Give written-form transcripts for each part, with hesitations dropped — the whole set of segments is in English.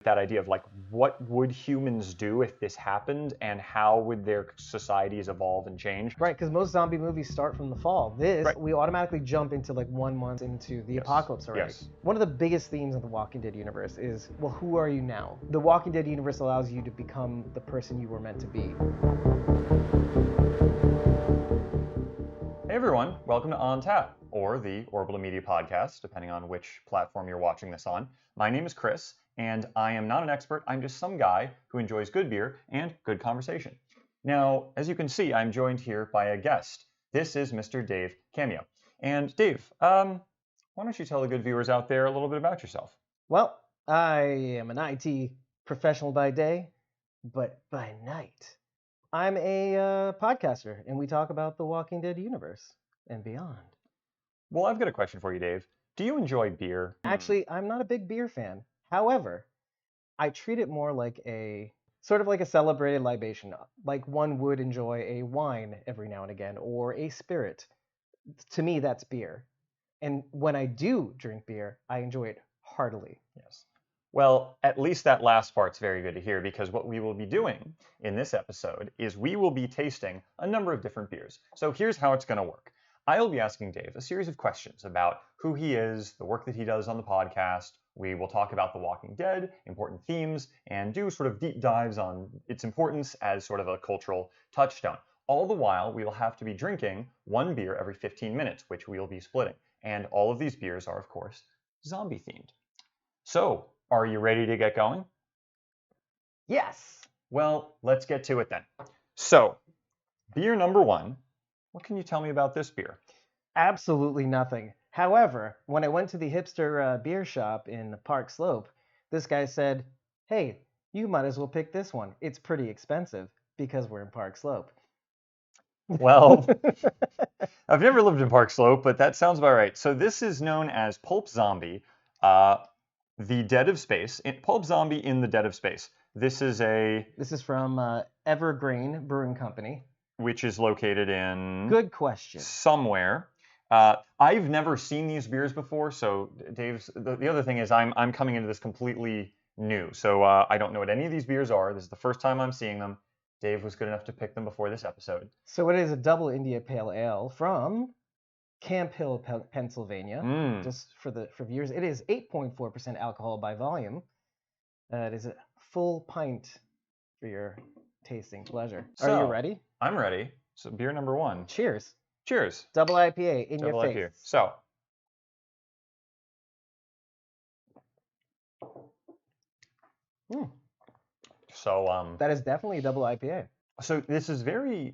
That idea of like, what would humans do if this happened, and how would their societies evolve and change? Right, because most zombie movies start from the fall. This, Right. we automatically jump into like 1 month into the apocalypse already. Yes. One of the biggest themes of the Walking Dead universe is, well, who are you now? The Walking Dead universe allows you to become the person you were meant to be. Hey everyone, welcome to On Tap, or the Orbital Media Podcast, depending on which platform you're watching this on. My name is Chris, and I am not an expert. I'm just some guy who enjoys good beer and good conversation. Now, as you can see, I'm joined here by a guest. This is Mr. Dave Cameo. And Dave, why don't you tell the good viewers out there a little bit about yourself? Well, I am an IT professional by day, but by night, I'm a podcaster, and we talk about the Walking Dead universe and beyond. Well, I've got a question for you, Dave. Do you enjoy beer? Actually, I'm not a big beer fan. However, I treat it more like a sort of like a celebrated libation, like one would enjoy a wine every now and again or a spirit. To me, that's beer. And when I do drink beer, I enjoy it heartily. Yes. Well, at least that last part's very good to hear, because what we will be doing in this episode is we will be tasting a number of different beers. So here's how it's going to work. I'll be asking Dave a series of questions about who he is, the work that he does on the podcast. We will talk about The Walking Dead, important themes, and do sort of deep dives on its importance as sort of a cultural touchstone. All the while, we will have to be drinking one beer every 15 minutes, which we will be splitting. And all of these beers are, of course, zombie themed. So, are you ready to get going? Yes. Well, let's get to it then. So, beer number one. What can you tell me about this beer? Absolutely nothing. However, when I went to the hipster beer shop in Park Slope, this guy said, hey, you might as well pick this one. It's pretty expensive because we're in Park Slope. Well, I've never lived in Park Slope, but that sounds about right. So this is known as Pulp Zombie, the Dead of Space. Pulp Zombie in the Dead of Space. This is from Evergreen Brewing Company. Which is located in... Good question. Somewhere. I've never seen these beers before, so Dave's... The other thing is I'm coming into this completely new, so I don't know what any of these beers are. This is the first time I'm seeing them. Dave was good enough to pick them before this episode. So it is a double India Pale Ale from Camp Hill, Pennsylvania. Just for viewers, it is 8.4% alcohol by volume. It is a full pint for your tasting pleasure. So, are you ready? I'm ready. So beer number one. Cheers. Cheers. Double IPA in Double your face. IPA. So. So that is definitely a double IPA. So this is very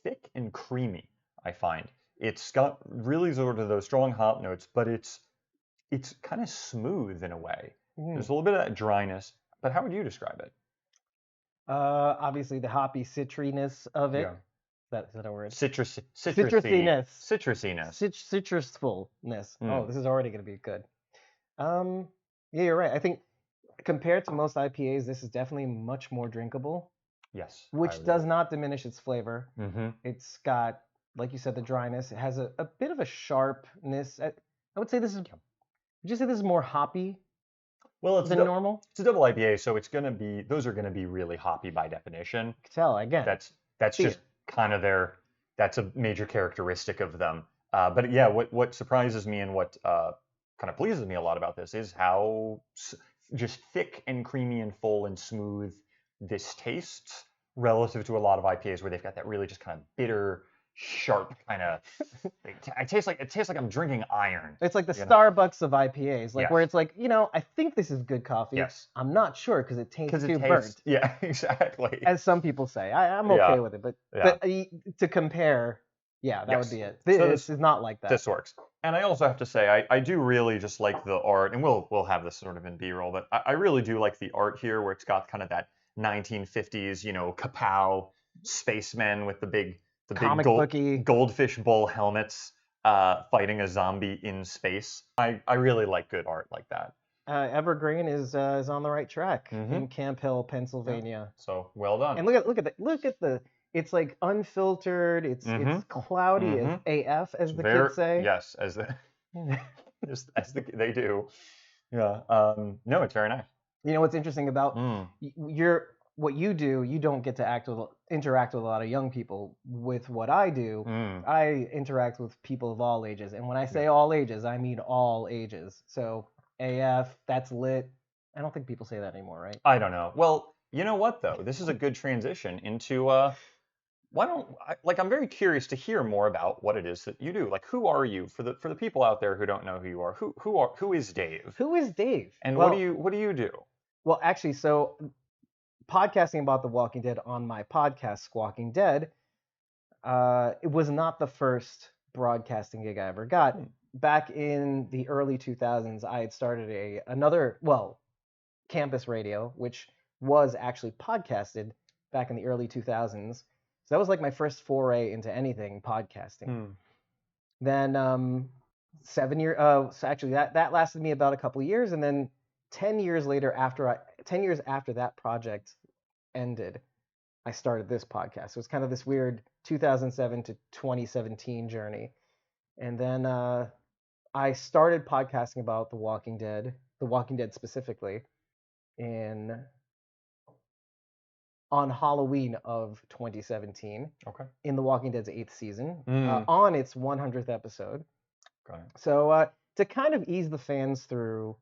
thick and creamy, I find. It's got really sort of those strong hop notes, but it's kind of smooth in a way. There's a little bit of that dryness, but how would you describe it? Obviously the hoppy citriness of it. Yeah. Is that a word? Citrusiness. Citrusfulness. Oh, this is already going to be good. Yeah, you're right. I think compared to most IPAs, this is definitely much more drinkable. Yes. Which does not diminish its flavor. Mm-hmm. It's got, like you said, the dryness. It has a bit of a sharpness. I would say this is... Would you say this is more hoppy? Well, it's than normal. It's a double IPA, so it's gonna be. Those are gonna be really hoppy by definition. I can tell again. That's just kind of that's a major characteristic of them. But yeah, what surprises me and what kind of pleases me a lot about this is how just thick and creamy and full and smooth this tastes relative to a lot of IPAs where they've got that really just kind of bitter, sharp kind of... It tastes like I'm drinking iron. It's like the Starbucks of IPAs, where it's like, I think this is good coffee. Yes. I'm not sure because it tastes too burnt. Yeah, exactly. As some people say. I'm okay with it, but to compare, that would be it. This is not like that. This works. And I also have to say, I do really just like the art, and we'll have this sort of in B-roll, but I really do like the art here where it's got kind of that 1950s, kapow spacemen with the big goldfish bowl helmets fighting a zombie in space. I really like good art like that. Evergreen is on the right track in Camp Hill, Pennsylvania. Yeah. So well done. And look at the it's like unfiltered. It's cloudy as AF, as the kids say. Yes, as they do. Yeah. No, it's very nice. You know what's interesting about Mm. what you do? You don't get to interact with a lot of young people. With what I do, Mm. I interact with people of all ages, and when I say all ages, I mean all ages. So AF, that's lit. I don't think people say that anymore, right? I don't know. Well, you know what though? This is a good transition into I'm very curious to hear more about what it is that you do. Like, who are you for the people out there who don't know who you are? Who is Dave? Who is Dave? And Well, what do you do? well, actually, so podcasting about The Walking Dead on my podcast, Squawking Dead, it was not the first broadcasting gig I ever got. Hmm. Back in the early 2000s, I had started another campus radio, which was actually podcasted back in the early 2000s. So that was like my first foray into anything podcasting. Hmm. Then 7 years, so actually that lasted me about a couple of years, and then 10 years later, 10 years after that project ended, I started this podcast. So it's kind of this weird 2007 to 2017 journey. And then I started podcasting about The Walking Dead specifically, in on Halloween of 2017, Okay. in The Walking Dead's 8th season, Mm. on its 100th episode. Got it. So to kind of ease the fans through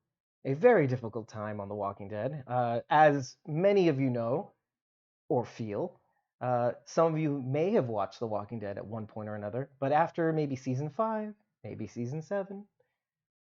a very difficult time on The Walking Dead, as many of you know or feel, some of you may have watched The Walking Dead at one point or another, but after maybe season 5, maybe season 7,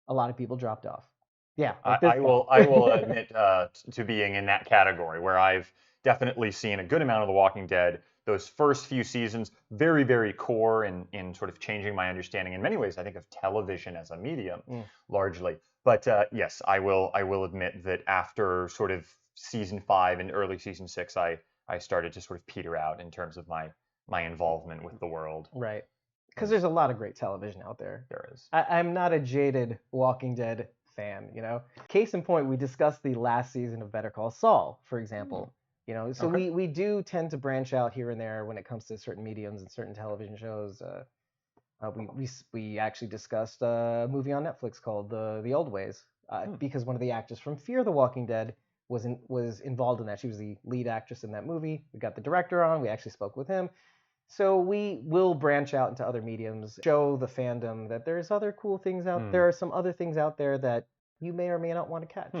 a lot of people dropped off. Yeah, like this I guy. will admit to being in that category where I've definitely seen a good amount of The Walking Dead. Those first few seasons, very, very core in sort of changing my understanding in many ways, I think, of television as a medium, largely. But yes, I will admit that after sort of season 5 and early season 6, I started to sort of peter out in terms of my involvement with the world. Right. Because there's a lot of great television out there. There is. I'm not a jaded Walking Dead fan, you know. Case in point, we discussed the last season of Better Call Saul, for example. You know, so Okay. we do tend to branch out here and there when it comes to certain mediums and certain television shows. We actually discussed a movie on Netflix called The Old Ways, because one of the actors from Fear the Walking Dead was involved in that. She was the lead actress in that movie. We got the director on. We actually spoke with him. So we will branch out into other mediums, show the fandom that there's other cool things out there. Are some other things out there that you may or may not want to catch.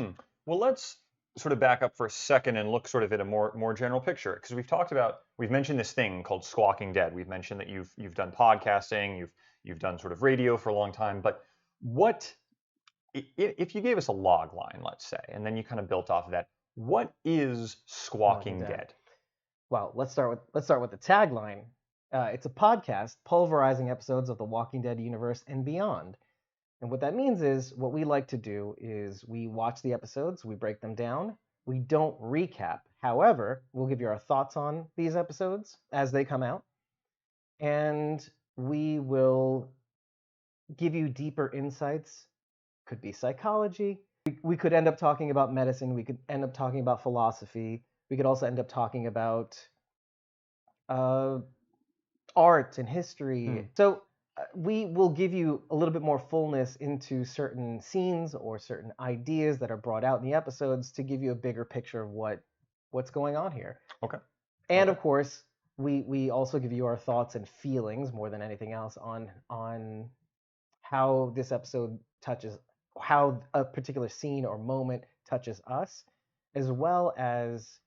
Well, let's sort of back up for a second and look sort of at a more general picture, because we've mentioned this thing called Squawking Dead. We've mentioned that you've done podcasting, you've done sort of radio for a long time, but what if you gave us a log line, let's say, and then you kind of built off of that, what is Squawking Dead? Well, let's start with the tagline. It's a podcast pulverizing episodes of the Walking Dead universe and beyond. And what that means is, what we like to do is we watch the episodes, we break them down. We don't recap. However, we'll give you our thoughts on these episodes as they come out. And we will give you deeper insights. Could be psychology. We could end up talking about medicine. We could end up talking about philosophy. We could also end up talking about art and history. So we will give you a little bit more fullness into certain scenes or certain ideas that are brought out in the episodes to give you a bigger picture of what's going on here. Okay. And of course, we also give you our thoughts and feelings more than anything else on how this episode touches, how a particular scene or moment touches us, as well as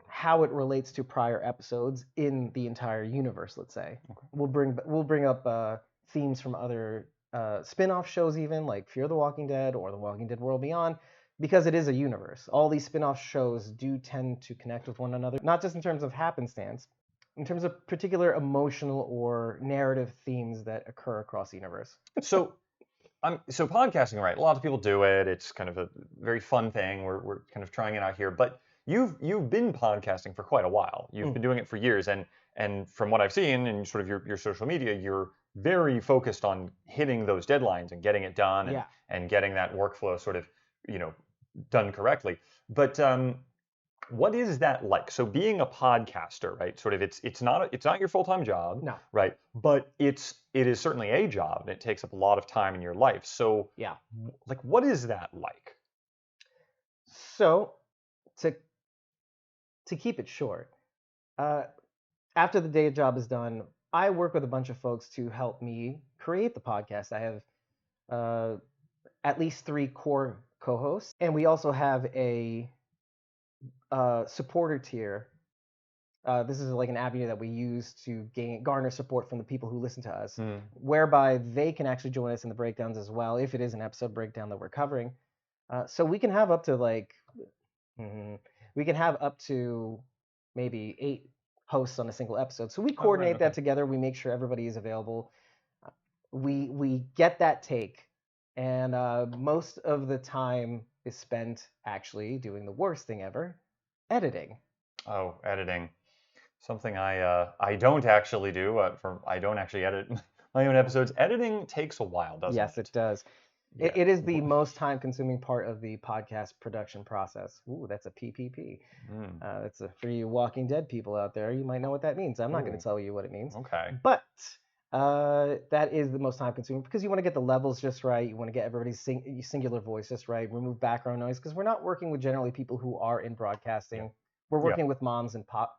how it relates to prior episodes in the entire universe, let's say. Okay. We'll bring up themes from other spin-off shows, even like Fear the Walking Dead or The Walking Dead World Beyond, because it is a universe. All these spin-off shows do tend to connect with one another, not just in terms of happenstance, in terms of particular emotional or narrative themes that occur across the universe. So podcasting, right? A lot of people do it. It's kind of a very fun thing. We're kind of trying it out here, but you've been podcasting for quite a while. You've been doing it for years, and from what I've seen in sort of your social media, you're very focused on hitting those deadlines and getting it done and getting that workflow sort of, done correctly. But what is that like? So being a podcaster, right? Sort of it's not your full-time job, no, right? But it is certainly a job, and it takes up a lot of time in your life. So like, what is that like? So to keep it short, after the day job is done, I work with a bunch of folks to help me create the podcast. I have at least 3 core co-hosts, and we also have a supporter tier. This is like an avenue that we use to garner support from the people who listen to us, whereby they can actually join us in the breakdowns as well, if it is an episode breakdown that we're covering. So we can have up to maybe 8 hosts on a single episode. So we coordinate that together. We make sure everybody is available. We get that take, and most of the time is spent actually doing the worst thing ever, editing. Oh, editing. Something I don't actually do. I don't actually edit my own episodes. Editing takes a while, doesn't it? Yes, it does. Yeah. It is the most time-consuming part of the podcast production process. Ooh, that's a PPP. That's for you Walking Dead people out there. You might know what that means. I'm not going to tell you what it means. Okay. But that is the most time-consuming because you want to get the levels just right. You want to get everybody's singular voice just right. Remove background noise because we're not working with generally people who are in broadcasting. Yeah. We're working with moms and pops,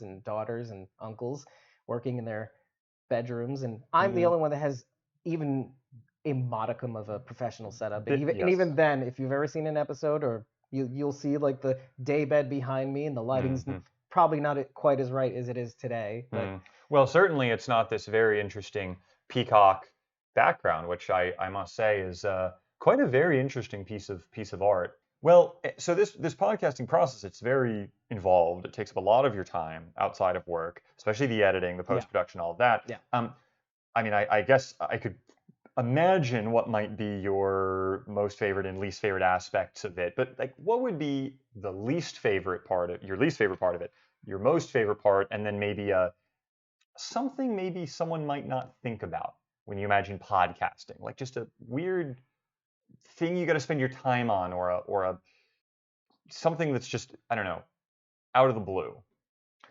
and daughters and uncles working in their bedrooms, and I'm the only one that has even a modicum of a professional setup. And even then, if you've ever seen an episode, or you'll see like the day bed behind me, and the lighting's probably not quite as right as it is today. But well, certainly it's not this very interesting peacock background, which I must say is quite a very interesting piece of art. Well, so this podcasting process, it's very involved. It takes up a lot of your time outside of work, especially the editing, the post-production, all of that. Yeah. I mean, I guess I could imagine what might be your most favorite and least favorite aspects of it, but like, what would be the least favorite part of your least favorite part of it, your most favorite part, and then maybe something maybe someone might not think about when you imagine podcasting, like just a weird thing you got to spend your time on, or a something that's just, I don't know, out of the blue.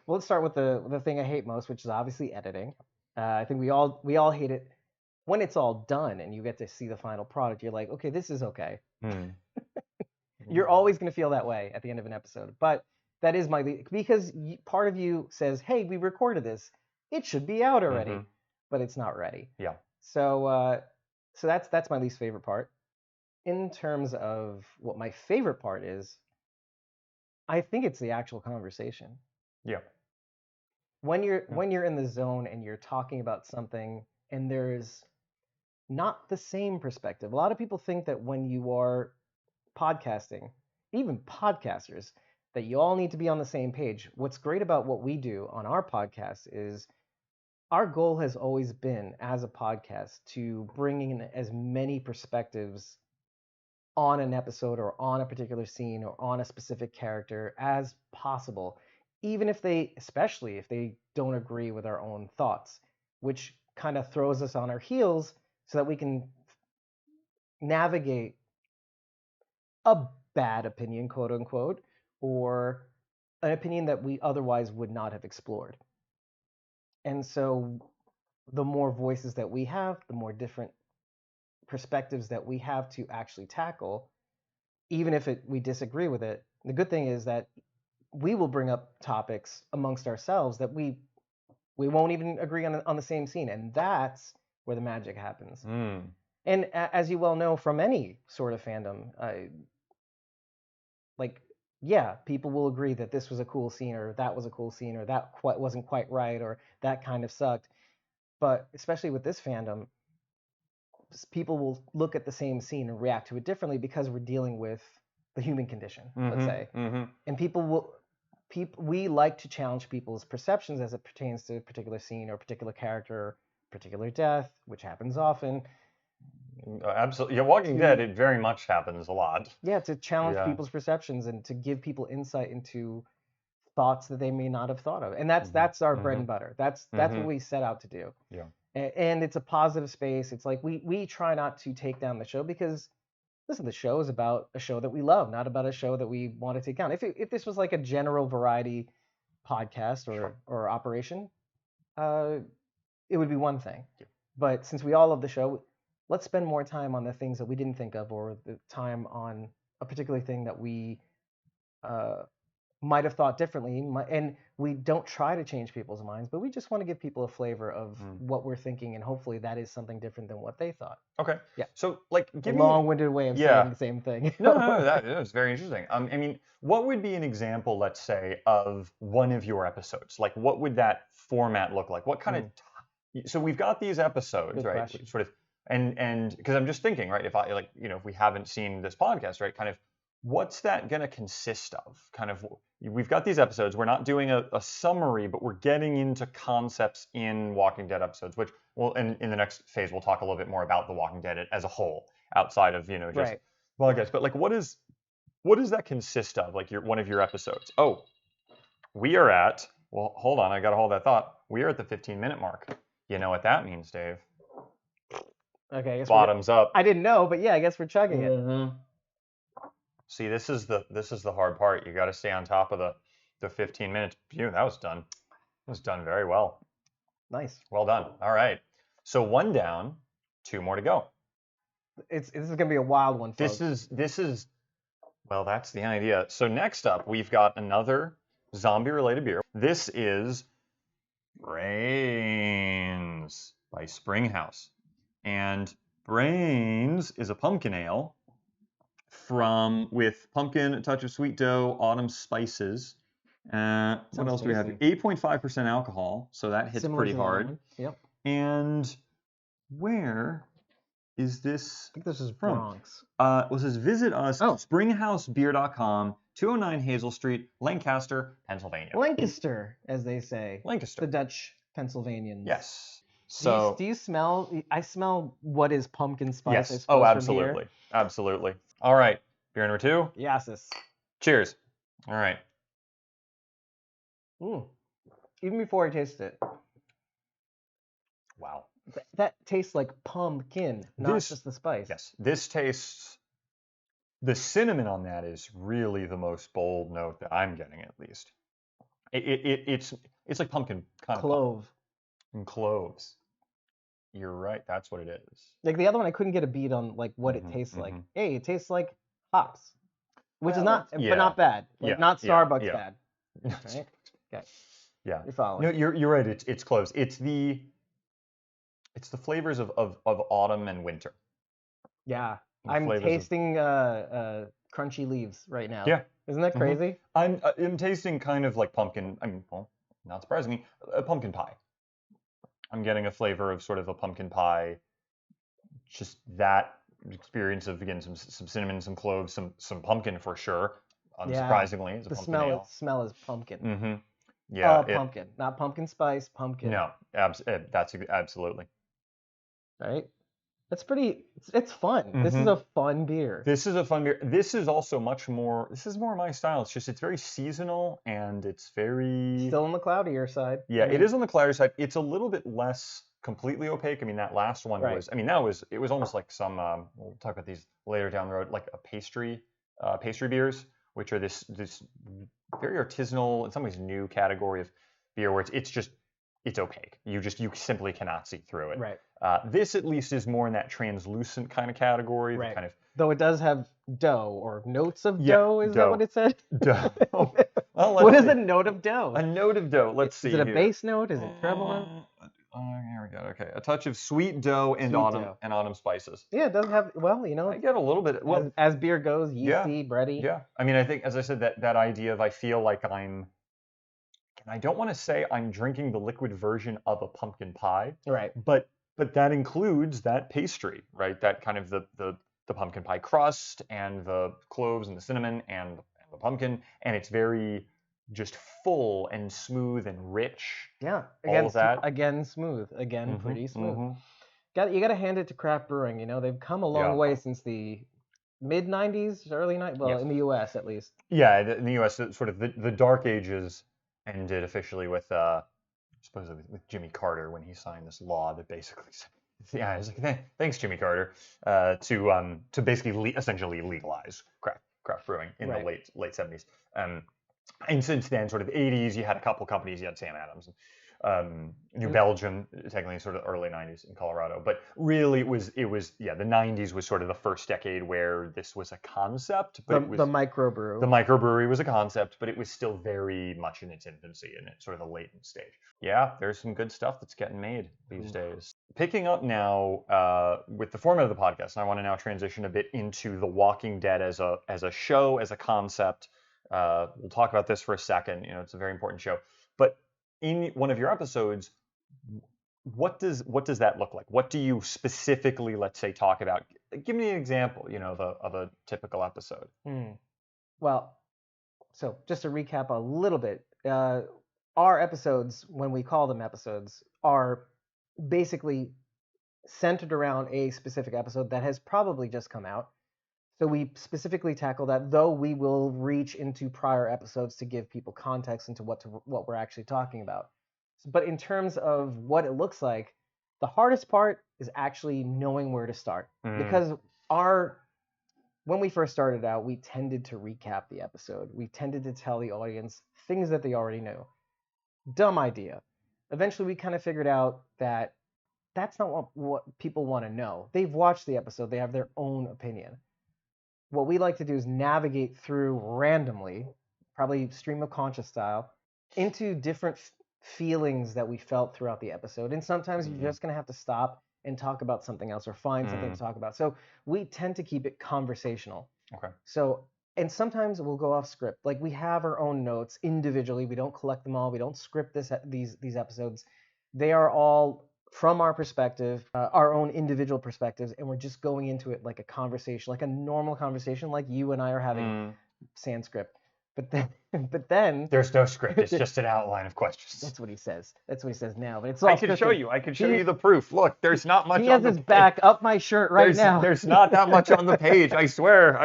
Well, let's start with the thing I hate most, which is obviously editing. I think we all hate it when it's all done and you get to see the final product. You're like, okay, this is okay. You're always going to feel that way at the end of an episode, but that is because part of you says, hey, we recorded this, it should be out already, but it's not ready. Yeah. So that's my least favorite part. In terms of what my favorite part is, I think it's the actual conversation. Yeah. When you're in the zone and you're talking about something and there's not the same perspective. A lot of people think that when you are podcasting, even podcasters, that you all need to be on the same page. What's great about what we do on our podcast is our goal has always been, as a podcast, to bring in as many perspectives on an episode or on a particular scene or on a specific character as possible, even especially if they don't agree with our own thoughts, which kind of throws us on our heels so that we can navigate a bad opinion, quote unquote, or an opinion that we otherwise would not have explored. And so the more voices that we have, the more different perspectives that we have to actually tackle, even if we disagree with it. The good thing is that we will bring up topics amongst ourselves that we won't even agree on the same scene, and that's where the magic happens. And as you well know from any sort of fandom, people will agree that this was a cool scene, or that was a cool scene, or that wasn't quite right, or that kind of sucked. But especially with this fandom, people will look at the same scene and react to it differently because we're dealing with the human condition, let's say. And we like to challenge people's perceptions as it pertains to a particular scene or a particular character, or particular death, which happens often. Absolutely. Yeah, Walking Dead, it very much happens a lot. Yeah, to challenge people's perceptions and to give people insight into thoughts that they may not have thought of. And that's our bread and butter. That's what we set out to do. Yeah. And it's a positive space. It's like we try not to take down the show because, listen, the show is about a show that we love, not about a show that we want to take down. If this was like a general variety podcast or operation, it would be one thing. Yeah. But since we all love the show, let's spend more time on the things that we didn't think of, or the time on a particular thing that we might have thought differently, and we don't try to change people's minds, but we just want to give people a flavor of what we're thinking, and hopefully that is something different than what they thought. Okay. Yeah. So like, A give me long-winded way of saying the same thing. No, that is very interesting. I mean, what would be an example, let's say, of one of your episodes? Like, what would that format look like? What kind of so we've got these episodes, Good right? question. Sort of, and because I'm just thinking, right? If I like, if we haven't seen this podcast, right? Kind of, what's that going to consist of? Kind of, we've got these episodes. We're not doing a summary, but we're getting into concepts in Walking Dead episodes, which will, in the next phase, we'll talk a little bit more about the Walking Dead as a whole, outside of just Right. podcasts. But like, what does that consist of? Like one of your episodes? Oh, we are at. Well, hold on. I got to hold that thought. We are at the 15-minute mark. You know what that means, Dave? Okay. I guess Bottoms up. I didn't know, but yeah, I guess we're chugging it. See, this is the hard part. You got to stay on top of the 15 minutes. Phew, that was done. It was done very well. Nice. Well done. All right. So 1 down, 2 more to go. This is gonna be a wild one, folks. This is well, that's the idea. So next up, we've got another zombie-related beer. This is Brains by Springhouse. And Brains is a pumpkin ale with pumpkin, a touch of sweet dough, autumn spices. What else do we have? 8.5% alcohol, so that hits Similar pretty to that hard. one. Yep. And where is this I think this is from? Bronx. This is visit us at springhousebeer.com, 209 Hazel Street, Lancaster, Pennsylvania. Lancaster, as they say. Lancaster. The Dutch Pennsylvanians. Yes. So do you smell? I smell what is pumpkin spice. yes. Oh, absolutely. Absolutely. All right. Beer number 2. Yes. Cheers. All right. Even before I tasted it. Wow. That tastes like pumpkin, not just the spice. Yes. This tastes. The cinnamon on that is really the most bold note that I'm getting, at least. It's like pumpkin kind Clove. And cloves. You're right. That's what it is. Like the other one, I couldn't get a beat on like what it tastes like. Hey, it tastes like hops, which is not, but not bad. Like not Starbucks bad. Right? Okay. Yeah. You're following. No, you're right. It's cloves. It's the flavors of autumn and winter. Yeah. I'm tasting crunchy leaves right now. Yeah. Isn't that crazy? I'm tasting kind of like pumpkin. I mean, well, not surprisingly, a pumpkin pie. I'm getting a flavor of sort of a pumpkin pie. Just that experience of, again, some cinnamon, some cloves, some pumpkin for sure. Unsurprisingly, it's a pumpkin ale. Smell is pumpkin. Yeah. Pumpkin, not pumpkin spice. Pumpkin. No, that's absolutely. Right. That's pretty. It's fun. This is a fun beer. This is a fun beer. This is also much more. This is more my style. It's very seasonal and it's very still on the cloudier side. Yeah, it is on the cloudier side. It's a little bit less completely opaque. I mean, that last one was. I mean, it was almost like some. We'll talk about these later down the road, like a pastry beers, which are this very artisanal, in some ways new category of beer where it's opaque. You simply cannot see through it. Right. This at least is more in that translucent kind of category. Right. Kind of. Though it does have dough or notes of dough. Is that what it said? Dough. Well, what is a note of dough? A note of dough. Let's see. Is it a bass note? Is it treble note? Here we go. Okay, a touch of sweet dough and autumn spices. Yeah, it does have. Well, I get a little bit. Well, as beer goes, yeasty, bready. Yeah. I mean, I think, as I said, that idea of I feel like and I don't want to say I'm drinking the liquid version of a pumpkin pie. Right. But that includes that pastry, right? That kind of the pumpkin pie crust and the cloves and the cinnamon and the pumpkin, and it's very just full and smooth and rich. Yeah. All of that. Again, smooth. Again, pretty smooth. You got to hand it to craft brewing. They've come a long way since the mid '90s, early '90s. Well, in the U.S. at least. Yeah, in the U.S., sort of the dark ages ended officially with supposedly with Jimmy Carter when he signed this law that basically said, it's like, thanks Jimmy Carter, to basically essentially legalize craft brewing in the late '70s. And since then, sort of '80s, you had a couple companies. You had Sam Adams New Belgium, technically sort of early 90s in Colorado. But really, it was the 90s was sort of the first decade where this was a concept. But it was, the microbrew. the microbrewery was a concept, but it was still very much in its infancy and it's sort of the latent stage. Yeah, there's some good stuff that's getting made these days. Picking up now with the format of the podcast, and I want to now transition a bit into The Walking Dead as a show, as a concept. We'll talk about this for a second. It's a very important show. But in one of your episodes, what does that look like? What do you specifically, let's say, talk about? Give me an example, of a typical episode. Well, so just to recap a little bit, our episodes, when we call them episodes, are basically centered around a specific episode that has probably just come out. So we specifically tackle that, though we will reach into prior episodes to give people context into what we're actually talking about. But in terms of what it looks like, the hardest part is actually knowing where to start. Because when we first started out, we tended to recap the episode. We tended to tell the audience things that they already knew. Dumb idea. Eventually, we kind of figured out that that's not what people want to know. They've watched the episode. They have their own opinion. What we like to do is navigate through randomly, probably stream of conscious style, into different feelings that we felt throughout the episode. And sometimes you're just going to have to stop and talk about something else or find something to talk about. So we tend to keep it conversational. Okay. So, and sometimes we'll go off script. Like we have our own notes individually. We don't collect them all. We don't script these episodes. They are all from our perspective, our own individual perspectives, and we're just going into it like a conversation, like a normal conversation, like you and I are having sans script. But then there's no script. It's just an outline of questions. That's what he says. That's what he says now. But it's all I can show you. I can show you the proof. Look, there's not much. He has his back up my shirt right now. There's not that much on the page. I swear.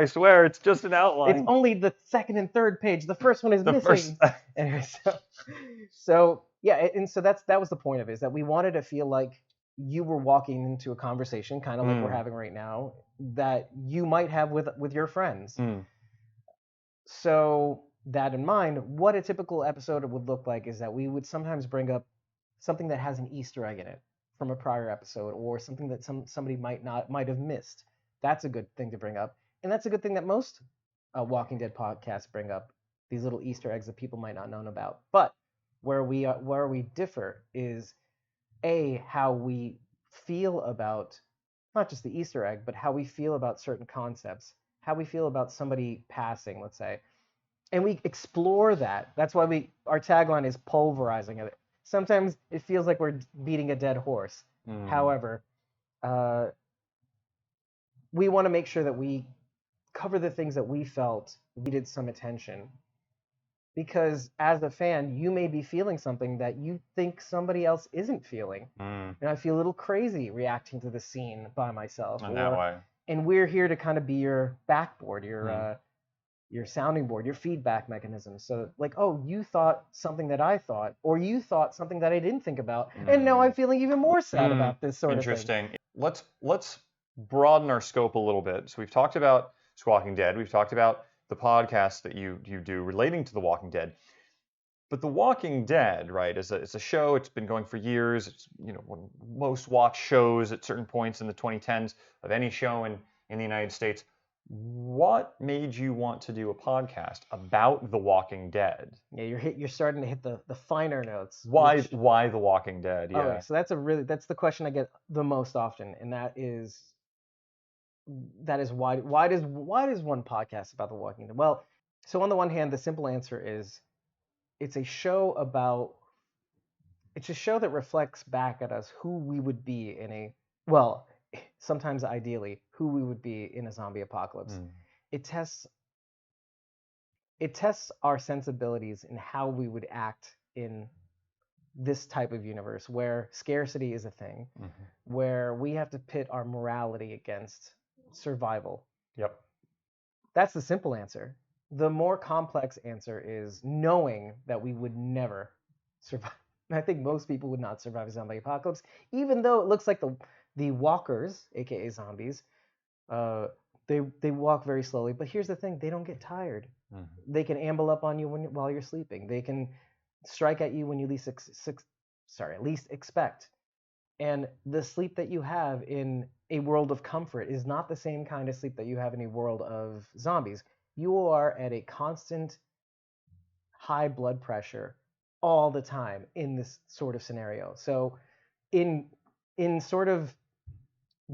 It's just an outline. It's only the second and third page. The first one is missing. Anyway, so yeah, and so that was the point of it, is that we wanted to feel like you were walking into a conversation, kind of like we're having right now, that you might have with your friends. So that in mind, what a typical episode would look like is that we would sometimes bring up something that has an Easter egg in it from a prior episode, or something that somebody might have missed. That's a good thing to bring up, and that's a good thing that most Walking Dead podcasts bring up, these little Easter eggs that people might not know about. But where we differ is how we feel about not just the Easter egg, but how we feel about certain concepts, how we feel about somebody passing, let's say. And we explore that. That's why our tagline is pulverizing it. Sometimes it feels like we're beating a dead horse. However, we want to make sure that we cover the things that we felt needed some attention. Because as a fan, you may be feeling something that you think somebody else isn't feeling. And I feel a little crazy reacting to the scene by myself. That way. And we're here to kind of be your backboard, your sounding board, your feedback mechanism. So like, oh, you thought something that I thought, or you thought something that I didn't think about, and now I'm feeling even more sad about this sort of thing. Interesting. Let's broaden our scope a little bit. So we've talked about Squawking Dead. We've talked about the podcast that you do relating to The Walking Dead. But The Walking Dead, right, is a show. It's been going for years. It's one of the most watched shows at certain points in the 2010s of any show in the United States. What made you want to do a podcast about The Walking Dead? Yeah, you're starting to hit the finer notes. Why The Walking Dead? Yeah. Okay, so that's the question I get the most often, and that is why does one podcast about The Walking Dead? Well, so on the one hand, the simple answer is it's a show that reflects back at us who we would be sometimes ideally, who we would be in a zombie apocalypse. It tests our sensibilities in how we would act in this type of universe where scarcity is a thing, where we have to pit our morality against survival. Yep. That's the simple answer. The more complex answer is knowing that we would never survive. I think most people would not survive a zombie apocalypse, even though it looks like the walkers, aka zombies, they walk very slowly. But here's the thing: they don't get tired. They can amble up on you while you're sleeping. They can strike at you when you least at least expect. And the sleep that you have in a world of comfort is not the same kind of sleep that you have in a world of zombies. You are at a constant high blood pressure all the time in this sort of scenario. So in sort of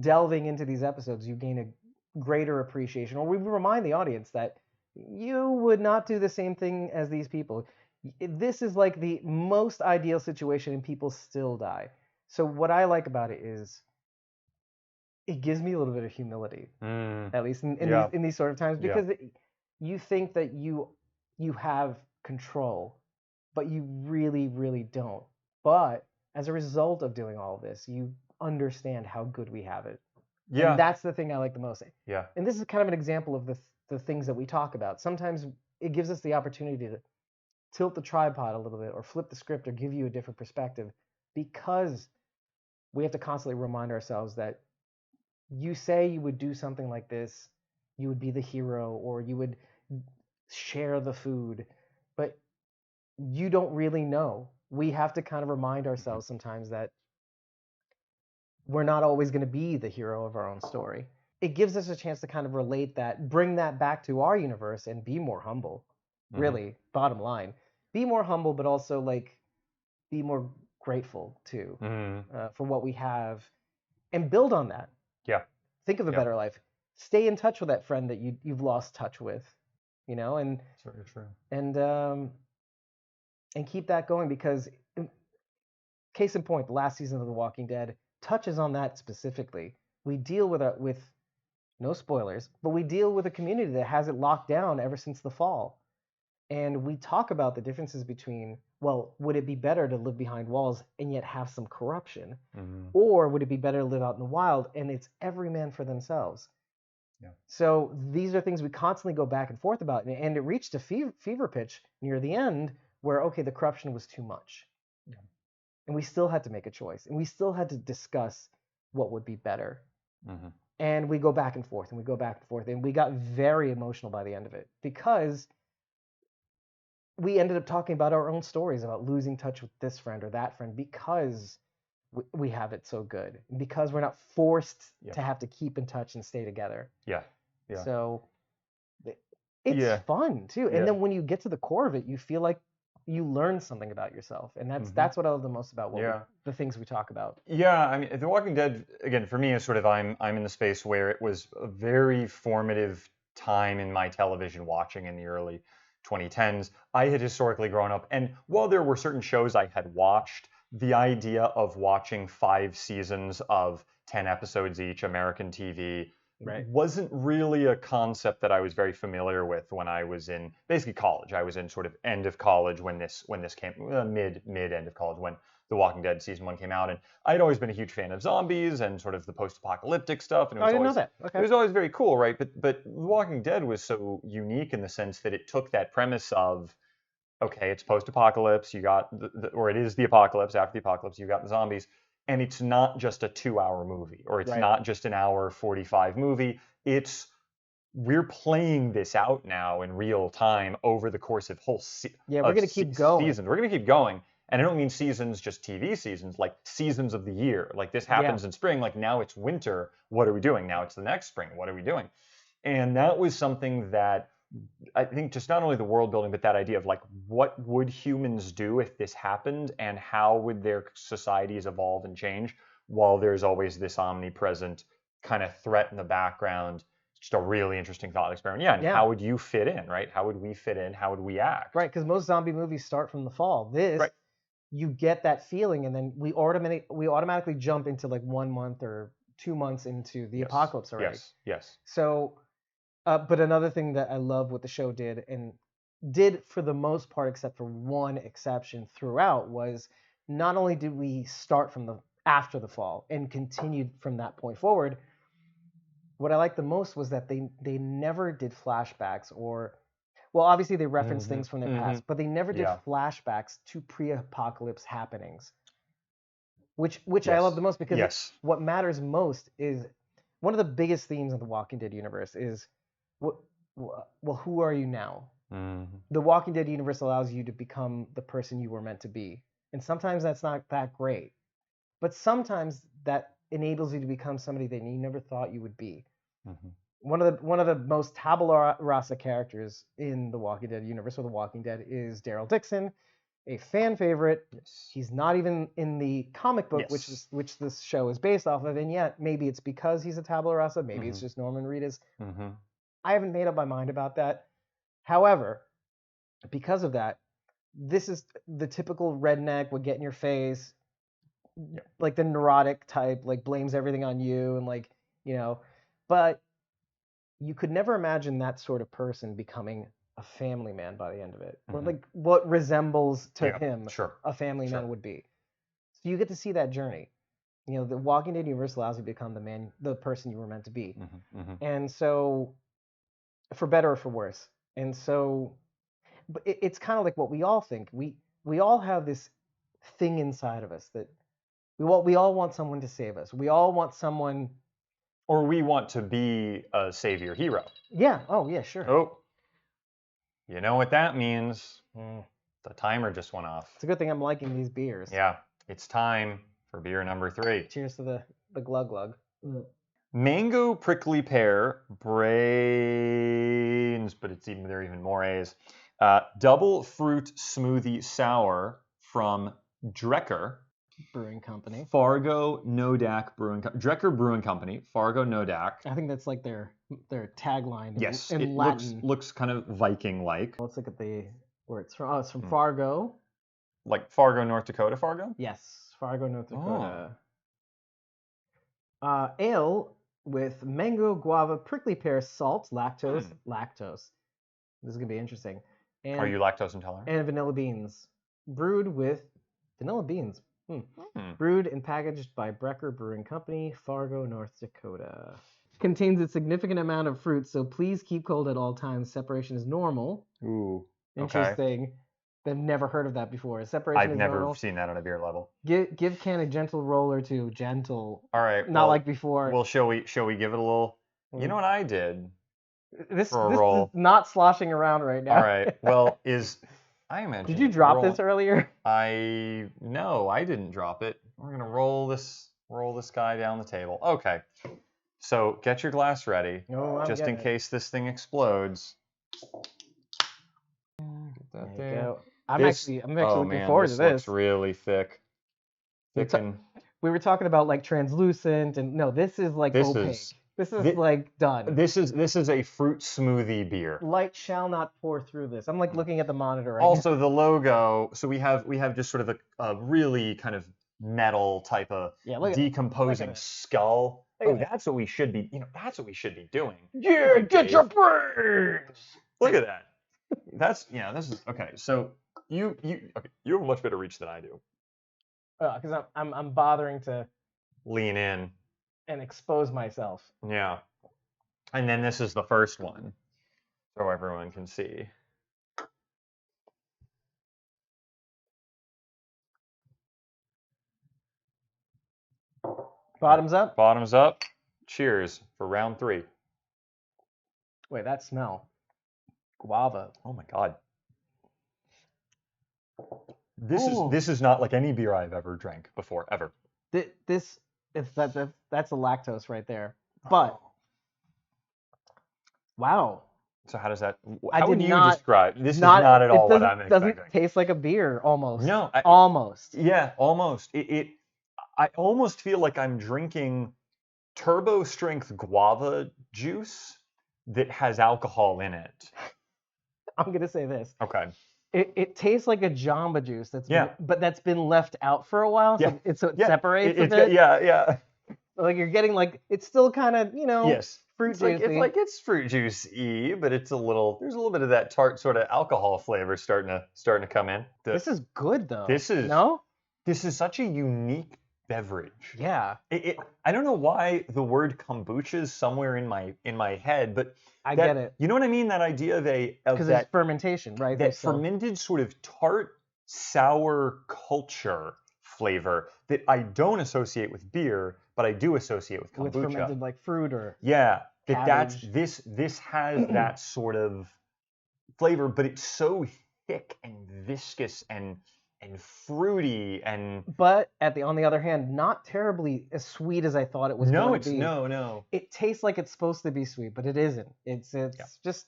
delving into these episodes, you gain a greater appreciation, or we remind the audience that you would not do the same thing as these people. This is like the most ideal situation, and people still die. So what I like about it is it gives me a little bit of humility, at least in these sort of times, because you think that you have control, but you really, really don't. But as a result of doing all of this, you understand how good we have it. Yeah. And that's the thing I like the most. Yeah. And this is kind of an example of the things that we talk about. Sometimes it gives us the opportunity to tilt the tripod a little bit, or flip the script, or give you a different perspective, because we have to constantly remind ourselves that you say you would do something like this, you would be the hero, or you would share the food, but you don't really know. We have to kind of remind ourselves sometimes that we're not always going to be the hero of our own story. It gives us a chance to kind of relate that, bring that back to our universe, and be more humble. Really, bottom line, be more humble, but also like be more grateful too for what we have, and build on that. Yeah. Think of a better life. Stay in touch with that friend that you've lost touch with, and That's very true. And keep that going, because case in point, the last season of The Walking Dead touches on that specifically. We deal with no spoilers, but we deal with a community that has it locked down ever since the fall. And we talk about the differences between, well, would it be better to live behind walls and yet have some corruption? Or would it be better to live out in the wild and it's every man for themselves? Yeah. So these are things we constantly go back and forth about. And it reached a fever pitch near the end where, okay, the corruption was too much. Yeah. And we still had to make a choice. And we still had to discuss what would be better. And we go back and forth, and we go back and forth. And we got very emotional by the end of it, because we ended up talking about our own stories about losing touch with this friend or that friend, because we have it so good, because we're not forced to have to keep in touch and stay together. Yeah. Yeah. So it's fun too. And then when you get to the core of it, you feel like you learn something about yourself. And that's what I love the most about the things we talk about. Yeah, I mean, The Walking Dead, again, for me, is sort of, I'm in the space where it was a very formative time in my television watching in the early 2010s. I had historically grown up, and while there were certain shows I had watched, the idea of watching 5 seasons of 10 episodes each, American TV, wasn't really a concept that I was very familiar with when I was in basically college. I was in sort of end of college when this came, mid end of college, when The Walking Dead season 1 came out, and I'd always been a huge fan of zombies and sort of the post-apocalyptic stuff. And it was I didn't know that. Okay. It was always very cool, right? But The Walking Dead was so unique in the sense that it took that premise of, okay, it's post-apocalypse, you got or it is the apocalypse. After the apocalypse, you got the zombies. And it's not just a 2-hour movie, or it's not just an hour 45 movie. We're playing this out now in real time over the course of we're going to keep going. Seasons. We're going to keep going. And I don't mean seasons, just TV seasons, like seasons of the year. Like this happens in spring, like now it's winter. What are we doing? Now it's the next spring. What are we doing? And that was something that I think, just not only the world building, but that idea of like, what would humans do if this happened, and how would their societies evolve and change while there's always this omnipresent kind of threat in the background. Just a really interesting thought experiment. Yeah, and how would you fit in, right? How would we fit in? How would we act? Right, because most zombie movies start from the fall. You get that feeling, and then we automatically jump into like 1 month or 2 months into the apocalypse already. Yes. So but another thing that I love what the show did, and did for the most part, except for one exception throughout, was not only did we start from after the fall and continued from that point forward, what I liked the most was that they never did flashbacks, or, well, obviously they referenced things from their past, but they never did flashbacks to pre-apocalypse happenings, which I love the most, because what matters most is, one of the biggest themes of the Walking Dead universe is, who are you now? The Walking Dead universe allows you to become the person you were meant to be. And sometimes that's not that great. But sometimes that enables you to become somebody that you never thought you would be. Mhm. One of the most tabula rasa characters in the Walking Dead universe, or The Walking Dead, is Daryl Dixon, a fan favorite. Yes. He's not even in the comic book, Yes. which this show is based off of, and yet maybe it's because he's a tabula rasa, maybe it's Mhm. just Norman Reedus. Mhm. I haven't made up my mind about that. However, because of that, this is the typical redneck would get in your face, Yeah. like the neurotic type, like blames everything on you, and like, but you could never imagine that sort of person becoming a family man by the end of it, or Mhm. like what resembles to Yeah. him Sure. a family Sure. man would be. So you get to see that journey. The Walking Dead universe allows you to become the person you were meant to be. Mhm. Mhm. And so, for better or for worse. And so, but it's kind of like what we all think. We all have this thing inside of us that we all want someone to save us. We all want someone. Or we want to be a savior hero. Yeah. Oh, yeah. Sure. Oh, you know what that means? Mm. The timer just went off. It's a good thing I'm liking these beers. Yeah, it's time for beer number 3. Cheers to the glug glug. Mango prickly pear brains, but they're even more A's. Double fruit smoothie sour from Drecker Brewing Company. Fargo Nodak Brewing Company. Drecker Brewing Company, Fargo Nodak. I think that's like their tagline. Yes, in it Latin. looks kind of Viking-like. Let's look at where it's from. Oh, it's from Fargo. Like Fargo, North Dakota, Fargo? Yes, Fargo, North Dakota. Oh. Ale with mango, guava, prickly pear, salt, lactose. This is gonna be interesting. And, Are you lactose intolerant? and vanilla beans, brewed with vanilla beans. Brewed and packaged by Brecker Brewing Company, Fargo, North Dakota. Contains a significant amount of fruit, so please keep cold at all times. Separation is normal. Ooh. Interesting. I've never heard of that before. Separation I've is never normal. seen that on a beer level. Give can a gentle roll or two. Gentle. All right. Not like before. Well, shall we give it a little? You know what I did? This for a roll. is not sloshing around right now. All right. Well, I imagine. Did you drop this earlier? No, I didn't drop it. We're gonna roll this guy down the table. Okay. So get your glass ready, just in case this thing explodes. Get that There you there. go. I'm actually looking forward to this. Looks really thick. We were talking about like translucent, and no, this is like opaque. This is like done. This is a fruit smoothie beer. Light shall not pour through this. I'm like looking at the monitor right Also, the logo. So we have just sort of a really kind of metal type of decomposing skull. Oh, that's what we should be. That's what we should be doing. Yeah, get your brains. Look at that. This is okay. So you have a much better reach than I do. Because I'm bothering to lean in and expose myself. Yeah. And then this is the first one, so everyone can see. Bottoms up? Bottoms up. Cheers for round 3. Wait, that smell. Guava. Oh my god. This is not like any beer I've ever drank before, ever. That's the lactose right there. But wow. So how does that? How would you describe? This is not at all what I'm expecting. It doesn't taste like a beer, almost. No, almost. Yeah, almost. I almost feel like I'm drinking turbo strength guava juice that has alcohol in it. I'm gonna say this. Okay. It tastes like a Jamba Juice that's been left out for a while, so it separates a bit. Yeah. Like you're getting it's still kind of fruit juicy. It's fruit juicy, but there's a little bit of that tart sort of alcohol flavor starting to come in. This is good though. This is such a unique beverage. Yeah. I don't know why the word kombucha is somewhere in my head, but I get it. You know what I mean? That idea of because it's fermentation, right? That fermented sort of tart, sour culture flavor that I don't associate with beer, but I do associate with kombucha. With fermented like fruit or this has that sort of flavor, but it's so thick and viscous and and fruity and But on the other hand, not terribly as sweet as I thought it was going to be. no. It tastes like it's supposed to be sweet, but it isn't. It's Yeah. just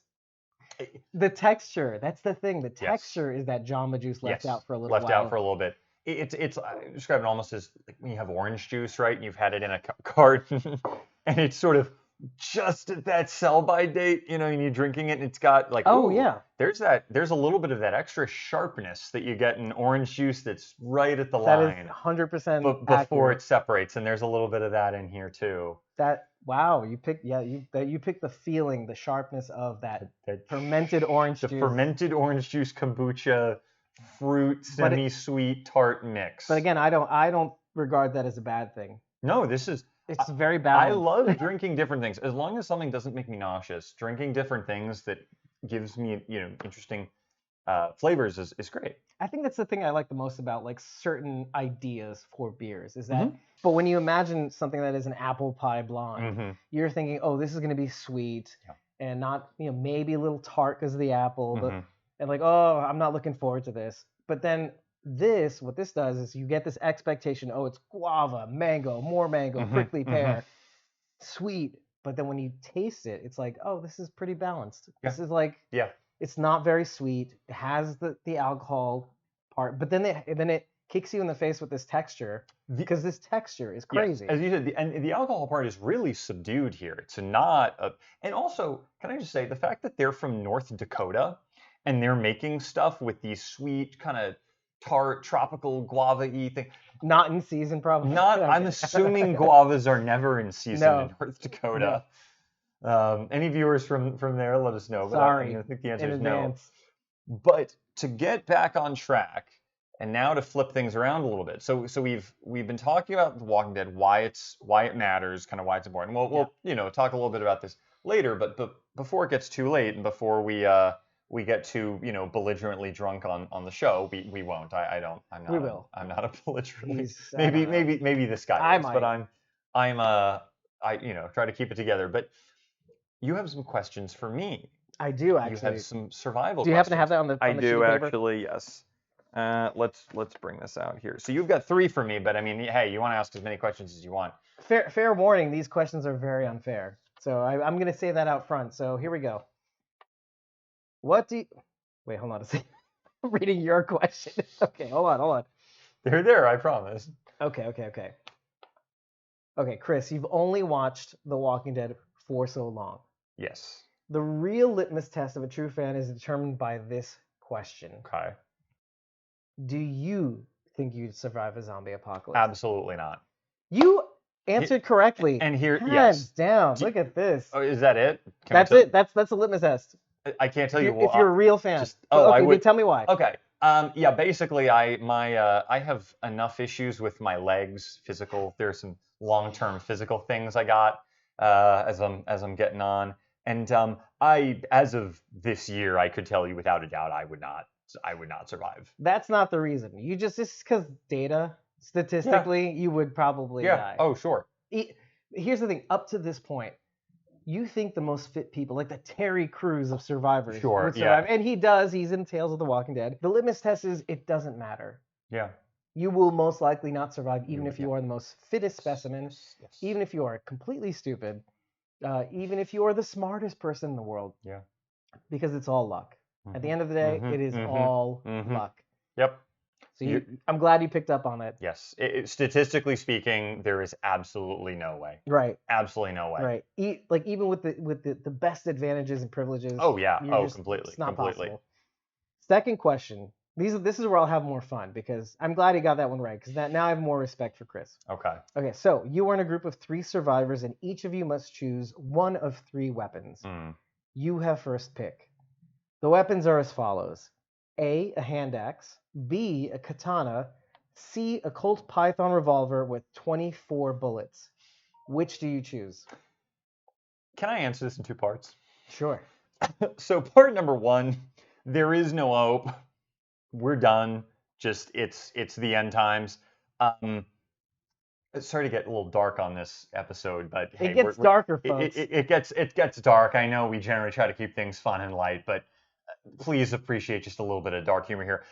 the texture. That's the thing. The Yes. texture is that Jamba Juice left Yes, out for a little left while. out for a little bit. It's I describe it almost as like when you have orange juice, right? And you've had it in a carton, and it's sort of just at that sell-by date, and you're drinking it, and it's got like, Oh ooh, yeah, there's a little bit of that extra sharpness that you get in orange juice that's right at the that is line 100% before accurate. it separates, and there's a little bit of that in here too. Wow, you picked the feeling, the sharpness of that fermented orange juice. The fermented orange juice kombucha fruit semi-sweet tart mix. But again, I don't regard that as a bad thing. No, it's very balanced. I love drinking different things as long as something doesn't make me nauseous. Drinking different things that gives me interesting flavors is great. I think that's the thing I like the most about like certain ideas for beers is that. But when you imagine something that is an apple pie blonde, you're thinking, oh, this is going to be sweet and not maybe a little tart because of the apple, but and like, oh, I'm not looking forward to this. But then what this does is you get this expectation, oh, it's guava, mango, more mango, prickly pear, sweet. But then when you taste it, it's like, oh, this is pretty balanced. This is like, it's not very sweet. It has the alcohol part, but then it kicks you in the face with this texture because this texture is crazy. Yes, as you said, the alcohol part is really subdued here. It's not and also, can I just say, the fact that they're from North Dakota and they're making stuff with these sweet kind of tart, tropical guava-y thing. Not in season, probably. I'm assuming guavas are never in season in North Dakota. No. Any viewers from there, let us know. But Sorry, I think the answer in is advance. No. But to get back on track, and now to flip things around a little bit. So we've been talking about The Walking Dead, why it matters, kind of why it's important. We'll talk a little bit about this later, but before it gets too late and before we get too belligerently drunk on the show, we won't. I'm not. We will. I'm not a belligerent. Maybe this guy is, but I try to keep it together. But you have some questions for me. I do actually. You have some survival. Do you happen to have that on the? I do do actually. Yes. Let's bring this out here. So you've got 3 for me, but I mean, hey, you want to ask as many questions as you want. Fair warning, these questions are very unfair. So I'm going to say that out front. So here we go. Wait, hold on a second. I'm reading your question. Okay, hold on. They're there, I promise. Okay, Chris, you've only watched The Walking Dead for so long. Yes. The real litmus test of a true fan is determined by this question. Okay. Do you think you'd survive a zombie apocalypse? Absolutely not. You answered correctly. And here, hands down. Look at this. Oh, is that it? That's it. That's a litmus test. I can't tell you if you're a real fan. I would tell me why. Okay. Basically, I have enough issues with my legs, physical. There's some long-term physical things I got as I'm getting on, and as of this year, I could tell you without a doubt I would not survive. That's not the reason. This is because data, statistically, you would probably die. Oh, sure. Here's the thing. Up to this point, you think the most fit people, like the Terry Crews of survivors, would survive. And he does. He's in Tales of the Walking Dead. The litmus test is it doesn't matter. Yeah. You will most likely not survive, even if you are the most fittest specimen, even if you are completely stupid, even if you are the smartest person in the world. Yeah. Because it's all luck. At the end of the day, it is all luck. Yep. So I'm glad you picked up on it. Yes. Statistically speaking, there is absolutely no way. Right. Absolutely no way. Right. Like even with the best advantages and privileges. Oh yeah. Completely. It's not completely. possible. Second question. This is where I'll have more fun because I'm glad he got that one right because now I have more respect for Chris. Okay. Okay. So you are in a group of 3 survivors and each of you must choose one of 3 weapons. You have first pick. The weapons are as follows. A hand axe, B, a katana, C, a Colt Python revolver with 24 bullets. Which do you choose? Can I answer this in 2 parts? Sure. So part number 1, there is no hope. We're done. Just it's the end times. Sorry to get a little dark on this episode, but hey, it gets darker, folks. It gets dark. I know we generally try to keep things fun and light, but please appreciate just a little bit of dark humor here.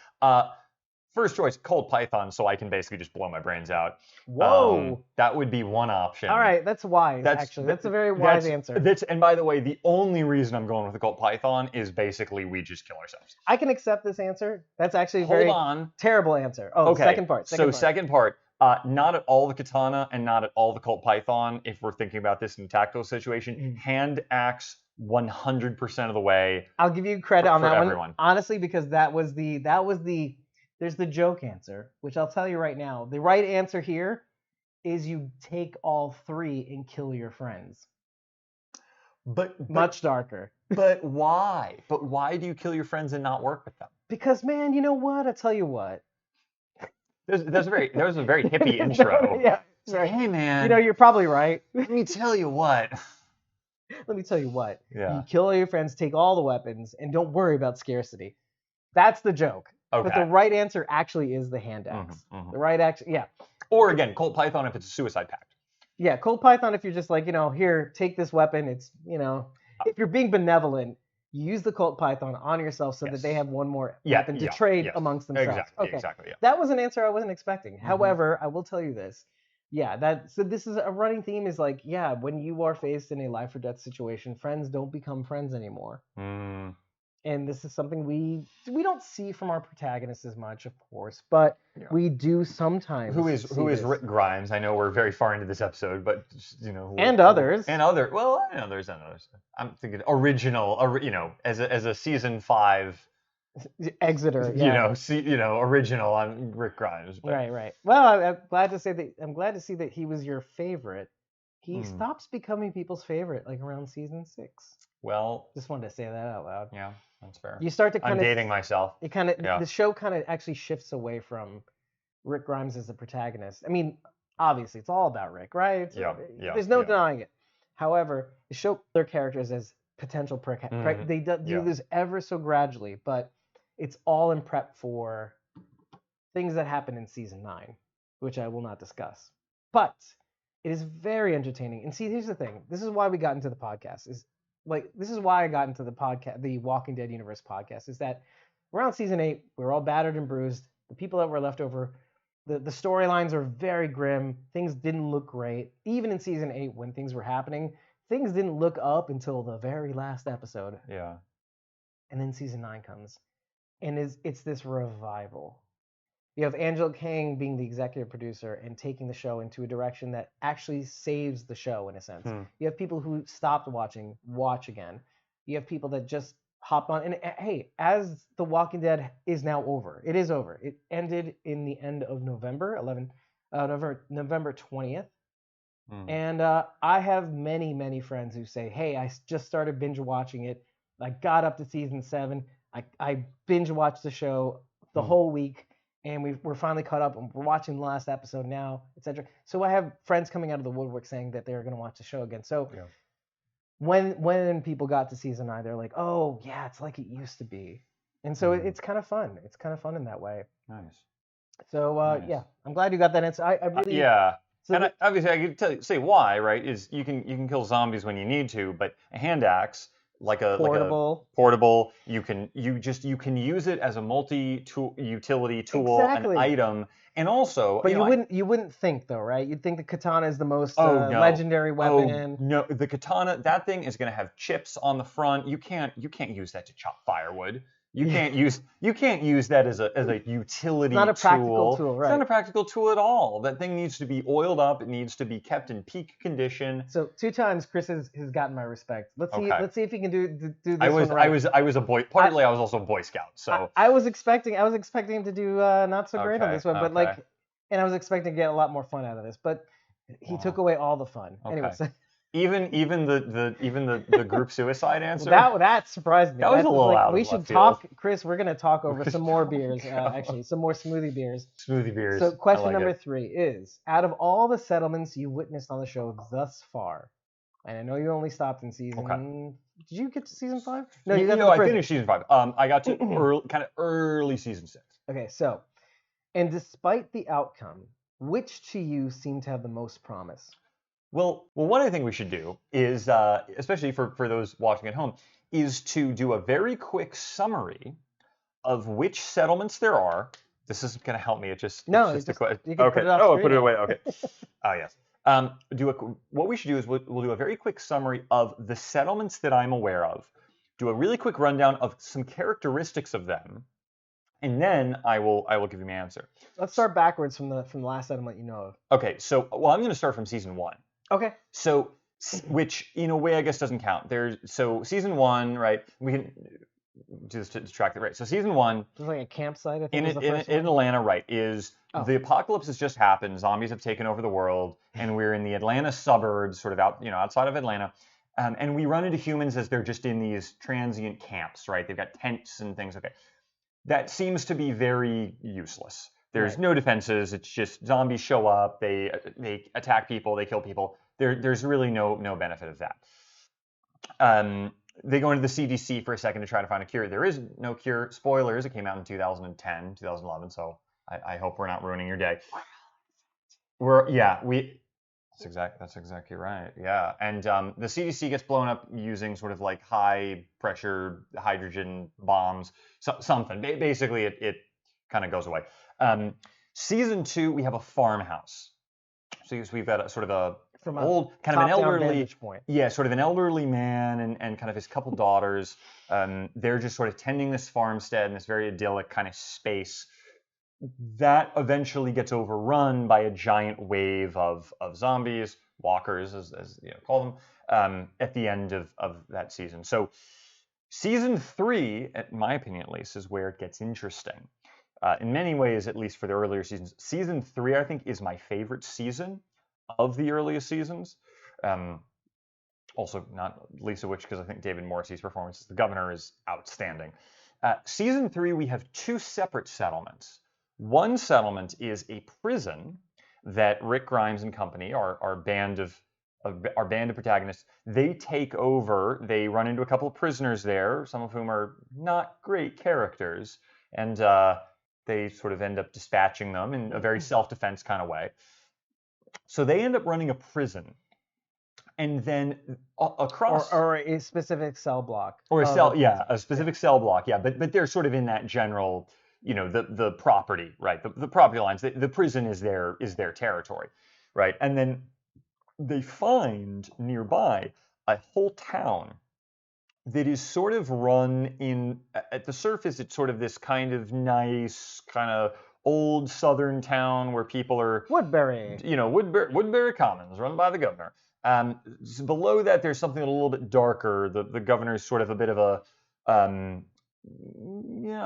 First choice, cold python, so I can basically just blow my brains out. Whoa. That would be one option. All right, that's wise, actually. That's a very wise answer. And by the way, the only reason I'm going with the cold python is basically we just kill ourselves. I can accept this answer. That's actually a very terrible answer. Oh, okay. Second part. Second part. Not at all the katana and not at all the cold python. If we're thinking about this in a tactical situation, hand axe 100% of the way. I'll give you credit on that everyone. one, honestly, because that was the. There's the joke answer, which I'll tell you right now. The right answer here is you take all three and kill your friends. But much darker. But why? But why do you kill your friends and not work with them? Because, man, you know what? I'll tell you what. That was a very hippie intro. Yeah. Right. Hey, man. You know, you're probably right. Let me tell you what. Yeah. You kill all your friends, take all the weapons, and don't worry about scarcity. That's the joke. Okay. But the right answer actually is the hand axe. The right answer, yeah. Or again, cold python if it's a suicide pact. Yeah, cold python if you're just like, here, take this weapon. It's, if you're being benevolent, you use the cold python on yourself so that they have one more weapon to trade amongst themselves. Exactly. Yeah. That was an answer I wasn't expecting. However, I will tell you this. Yeah, so this is a running theme is like, when you are faced in a life or death situation, friends don't become friends anymore. And this is something we don't see from our protagonists as much, of course, but we do sometimes. Who is Rick Grimes? I know we're very far into this episode, but and others. Well, and others. I'm thinking original, as a season 5 Exeter. Original on Rick Grimes. But. Right. Well, I'm glad to see that he was your favorite. He stops becoming people's favorite like around season 6. Well, just wanted to say that out loud. Yeah, that's fair. You start to kind of dating myself. The show kind of actually shifts away from Rick Grimes as the protagonist. I mean, obviously, it's all about Rick, right? There's no denying it. However, the show their characters as potential they do this ever so gradually, but it's all in prep for things that happen in season 9, which I will not discuss. But it is very entertaining. And see, here's the thing. This is why we got into the podcast. This is why I got into the podcast, the Walking Dead Universe podcast, is that around season 8, we were all battered and bruised. The people that were left over, the storylines are very grim. Things didn't look great. Even in season 8, when things were happening, things didn't look up until the very last episode. Yeah. And then season 9 comes. And it's this revival. You have Angela Kang being the executive producer and taking the show into a direction that actually saves the show in a sense. You have people who stopped watching, watch again. You have people that just hopped on. And hey, as The Walking Dead is now over, it is over. It ended in the end of November 20th. And I have many, many friends who say, hey, I just started binge watching it. I got up to season 7. I binge watched the show the whole week. And we're finally caught up, and we're watching the last episode now, etc. So I have friends coming out of the woodwork saying that they're going to watch the show again. So when people got to season 9, they're like, oh, yeah, it's like it used to be. And so it's kind of fun. It's kind of fun in that way. Nice. So, nice. I'm glad you got that answer. I really... So and obviously, I can say why, right, is you can kill zombies when you need to, but a hand axe... portable. You can use it as a utility tool, an item, and also. But you wouldn't think though, right? You'd think the katana is the most legendary weapon. No, the katana, that thing is going to have chips on the front. You can't use that to chop firewood. You can't use that as a utility tool. It's not a practical tool, right? It's not a practical tool at all. That thing needs to be oiled up. It needs to be kept in peak condition. So 2 times Chris has gotten my respect. Let's see if he can do this I was a boy. Partly I was also a Boy Scout. So I was expecting him to do not so great on this one, but and I was expecting to get a lot more fun out of this, but he took away all the fun. Okay. Anyways. Even the group suicide answer. That surprised me. That was a little out of We should talk, Chris. We're gonna talk over some more beers. Actually, some more smoothie beers. Smoothie beers. So question number 3 is: out of all the settlements you witnessed on the show thus far, and I know you only stopped in season. Okay. Did you get to season 5? No, I finished season 5. I got to early season 6. Okay, so, and despite the outcome, which to you seemed to have the most promise? Well, what I think we should do is, especially for those watching at home, is to do a very quick summary of which settlements there are This isn't gonna help me. No, it's just a question. you can Okay. put it off Oh, I'll screen put it now. away. Okay. Oh yes. What we should do is we'll do a very quick summary of the settlements that I'm aware of. Do a really quick rundown of some characteristics of them, and then I will give you my answer. Let's start backwards from the last settlement you know of. Okay. So I'm going to start from season 1. Okay. So, which in a way I guess doesn't count. So season 1, right? We can do this to track the right. So season 1 There's like a campsite, I think, in was the first in one. Atlanta, right? Is Oh. the apocalypse has just happened. Zombies have taken over the world, and we're in the Atlanta suburbs, sort of outside of Atlanta. And we run into humans as they're just in these transient camps, right? They've got tents and things. Okay, that seems to be very useless. There's Right. no defenses. It's just zombies show up, they attack people, they kill people. There's really no benefit of that. They go into the CDC for a second to try to find a cure. There is no cure. Spoilers, it came out in 2010, 2011, so I hope we're not ruining your day. That's exactly right. Yeah, and the CDC gets blown up using sort of like high pressure hydrogen bombs, something. Basically, it kind of goes away. Season 2, we have a farmhouse. So we've got a sort of a From old, kind of an top-down elderly, vantage point. yeah, sort of an elderly man and kind of his couple daughters. They're just sort of tending this farmstead in this very idyllic kind of space. That eventually gets overrun by a giant wave of zombies, walkers, as you know, call them, at the end of that season. So season 3, in my opinion at least, is where it gets interesting. In many ways, at least for the earlier seasons, season 3 I think is my favorite season of the earliest seasons. Also, not least of which because I think David Morrissey's performance as the governor is outstanding. Season 3, we have 2 separate settlements. One settlement is a prison that Rick Grimes and company, our band of protagonists, they take over. They run into a couple of prisoners there, some of whom are not great characters, and they sort of end up dispatching them in a very self-defense kind of way. So they end up running a prison, and then across or a specific cell block. or a of cell, a yeah, prison. a specific cell block, yeah. But they're sort of in that general, the property, right? The property lines. The prison is their territory, right? And then they find nearby a whole town that is sort of run in, at the surface, it's sort of this kind of nice, kind of old southern town where people are, Woodbury. Woodbury Commons, run by the governor. Below that, there's something a little bit darker. The governor's sort of a bit of a,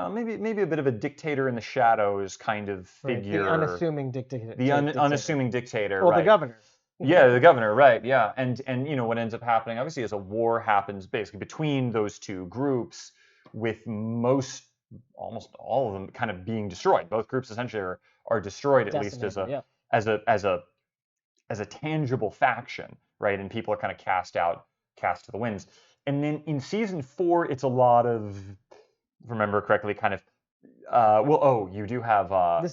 maybe a bit of a dictator in the shadows kind of figure. The unassuming dictator. The unassuming dictator. Well, right. the governor. Yeah, the governor, right? Yeah, and what ends up happening, obviously, is a war happens basically between those two groups, with almost all of them kind of being destroyed. Both groups essentially are destroyed, at least as a tangible faction, right? And people are kind of cast to the winds. And then in season 4, it's a lot of, if I remember correctly, kind of. You do have.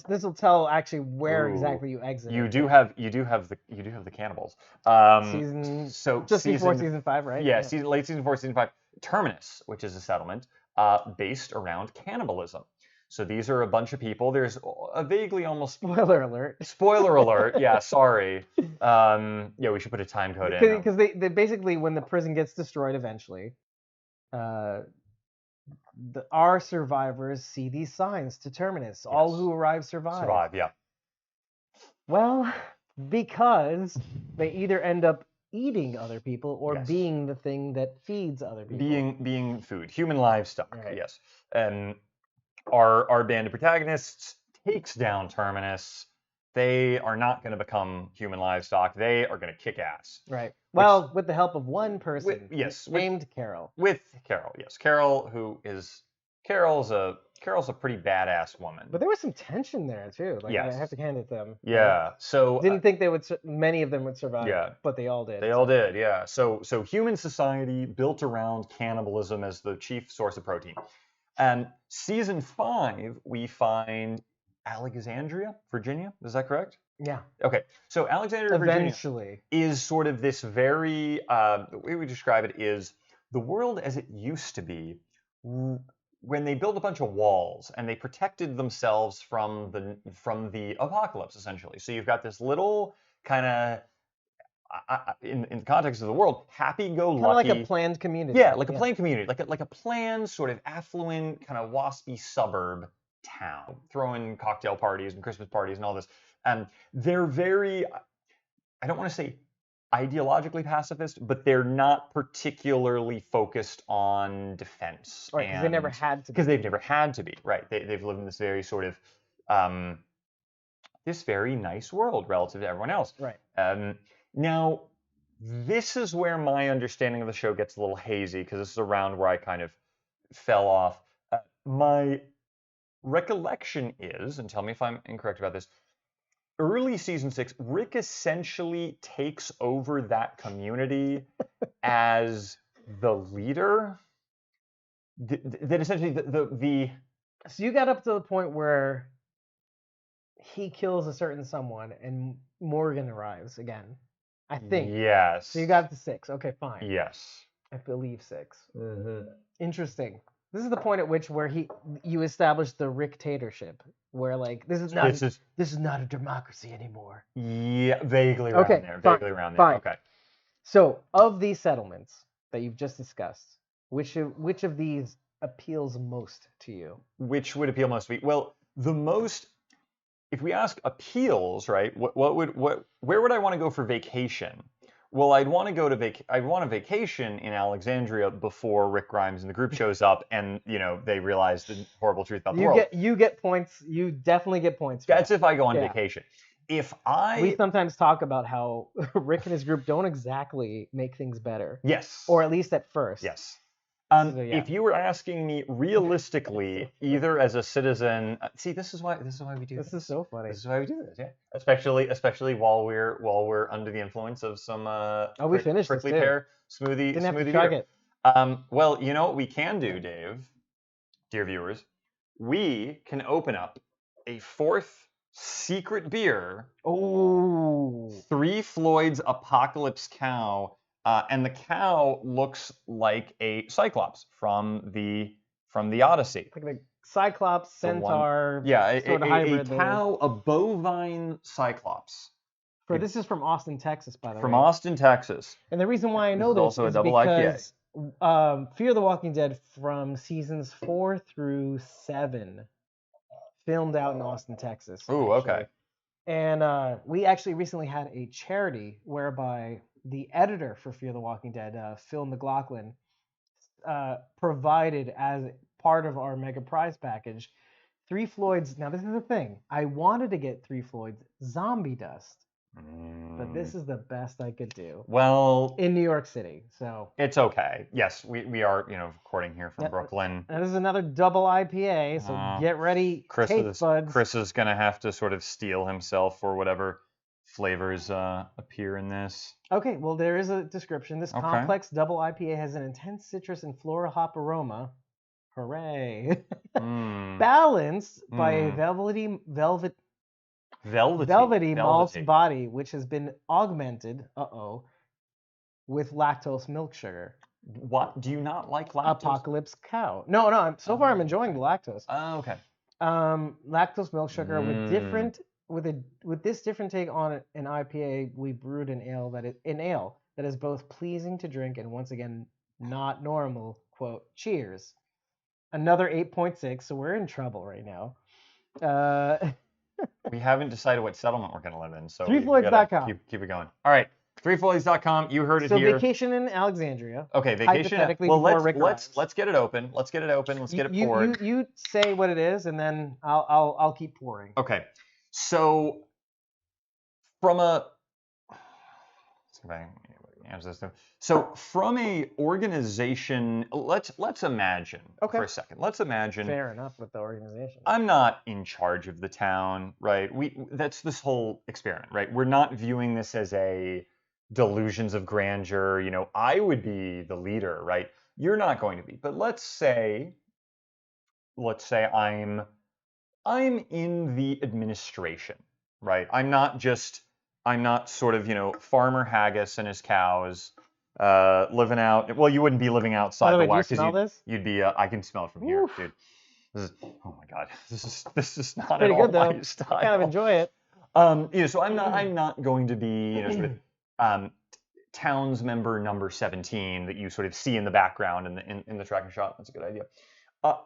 This will tell actually where exactly you exit. You do have the cannibals. Before season 5, right? Yeah, late season 4, season 5. Terminus, which is a settlement based around cannibalism. So these are a bunch of people. There's a vaguely almost spoiler alert. Spoiler alert. Yeah, sorry. We should put a time code in. Because they basically, when the prison gets destroyed eventually, our survivors see these signs to Terminus. Yes. All who arrive survive. Survive, yeah. Well, because they either end up eating other people or being the thing that feeds other people. Being food, human livestock. Right. Yes. And our band of protagonists takes down Terminus. They are not going to become human livestock. They are going to kick ass. Right. Well, with the help of one person. Named Carol. With Carol, yes. Carol's a pretty badass woman. But there was some tension there too. Like, yes. I have to hand it to them. Yeah. So didn't think many of them would survive. Yeah. But they all did. They all did. Yeah. So human society built around cannibalism as the chief source of protein. And season 5, we find Alexandria, Virginia. Is that correct? Yeah. Okay. So Alexandria, Virginia is sort of this very, the way we describe it is the world as it used to be when they built a bunch of walls and they protected themselves from the apocalypse, essentially. So you've got this little kind of, in the context of the world, happy-go-lucky, kind of like a planned community. yeah, like a planned community, like a planned sort of affluent kind of waspy suburb town, throwing cocktail parties and Christmas parties and all this. They're very, I don't want to say ideologically pacifist, but they're not particularly focused on defense. Right, because they never had to be. Because they've never had to be, right? They've lived in this very sort of, this very nice world relative to everyone else. Right. Now, this is where my understanding of the show gets a little hazy, because this is around where I kind of fell off. My recollection is, and tell me if I'm incorrect about this, early season 6, Rick essentially takes over that community as the leader. That essentially the So you got up to the point where he kills a certain someone and Morgan arrives again. I think. Yes. So you got to 6. Okay, fine. Yes. I believe 6. Mm-hmm. Interesting. This is the point at which where you establish the Ricktatorship, where like this is not a democracy anymore. Yeah, vaguely around there. Fine, vaguely around there. Fine. Okay. So of these settlements that you've just discussed, which of these appeals most to you? Which would appeal most to me? Well, the most. If we ask appeals, right? Where would I want to go for vacation? Well, I'd want to go to I'd want a vacation in Alexandria before Rick Grimes and the group shows up, and they realize the horrible truth about the world. You get points. You definitely get points. That's if I go on vacation. We sometimes talk about how Rick and his group don't exactly make things better. Yes. Or at least at first. Yes. If you were asking me realistically, either as a citizen, see, this is why we do this. This is so funny. This is why we do this, yeah. Especially while we're under the influence of some we finished prickly this pear smoothie. Didn't have to smoothie chug beer. it. Well, you know what we can do, Dave, dear viewers, we can open up a 4th secret beer. Oh. 3 Floyd's Apocalypse Cow. And the cow looks like a Cyclops from the Odyssey. Like a Cyclops, Centaur, sort of hybrid. A cow, a bovine Cyclops. This is from Austin, Texas, by the way. From Austin, Texas. And the reason why I know this also is a double because Fear the Walking Dead from seasons 4 through 7 filmed out in Austin, Texas. Ooh, okay. And we actually recently had a charity whereby the editor for Fear the Walking Dead, Phil McLaughlin, provided as part of our mega prize package 3 Floyd's. Now this is the thing. I wanted to get 3 Floyd's Zombie Dust, but this is the best I could do. Well, in New York City, so it's okay. Yes, we are recording here from Brooklyn. And this is another double IPA, so get ready, taste buds. Chris is gonna have to sort of steel himself for whatever flavors appear in this. Okay, well, there is a description. This complex double IPA has an intense citrus and floral hop aroma. Hooray! Balanced by a velvety malt body, which has been augmented, with lactose milk sugar. What? Do you not like lactose? Apocalypse Cow. No. So far, I'm enjoying the lactose. Oh, okay. Lactose milk sugar with this different take on an IPA. We brewed an ale that is both pleasing to drink and once again not normal. Quote, cheers. Another 8.6, so we're in trouble right now. We haven't decided what settlement we're going to live in, so 3floyds.com. Keep it going. All right, 3floyds.com. You heard it here. So vacation in Alexandria. Okay, vacation. Well, let's get it open. Let's get it poured. You say what it is, and then I'll keep pouring. Okay, so from a organization, let's imagine for a second. Let's imagine. Fair enough with the organization. I'm not in charge of the town, right? That's this whole experiment, right? We're not viewing this as a delusions of grandeur. I would be the leader, right? You're not going to be. But let's say I'm in the administration, right? I'm not sort of, Farmer Haggis and his cows, Living out. Well, you wouldn't be living By outside the the way, do you wire because smell this? you'd be. I can smell it from here, Oof. dude. This is. Oh my God. This is not at Pretty all good my though. I kind of style. enjoy it. So I'm not going to be, sort of um, towns member number 17 that you sort of see in the background in the tracking shot. That's a good idea. Uh,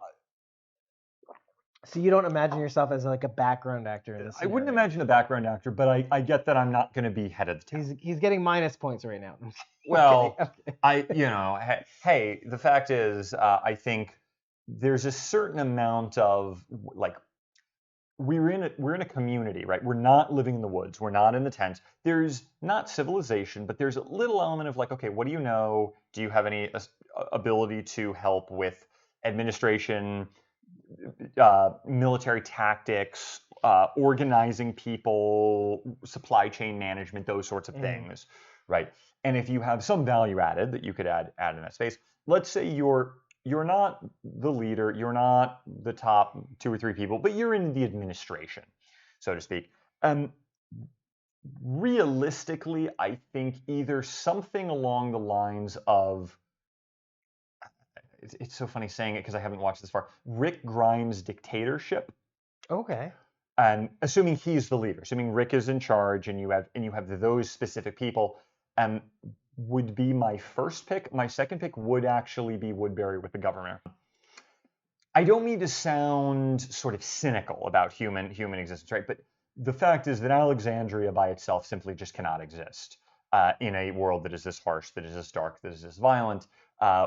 So you don't imagine yourself as like a background actor in this I wouldn't scenario. imagine a background actor, but I get that I'm not going to be head of the town. He's getting minus points right now. Well, Okay. hey, the fact is, I think there's a certain amount of like we're in a community, right? We're not living in the woods. We're not in the tents. There's not civilization, but there's a little element of like, okay, what do you know? Do you have any ability to help with administration, military tactics, organizing people, supply chain management, those sorts of things, right? And if you have some value added that you could add in that space, let's say you're not the leader, you're not the top 2 or 3 people, but you're in the administration, so to speak. Realistically, I think either something along the lines of it's so funny saying it because I haven't watched this far. Rick Grimes' dictatorship, Okay. and assuming he's the leader, assuming Rick is in charge, and you have those specific people, would be my first pick. My second pick would actually be Woodbury with the governor. I don't mean to sound sort of cynical about human existence, right? But the fact is that Alexandria by itself simply just cannot exist in a world that is this harsh, that is this dark, that is this violent,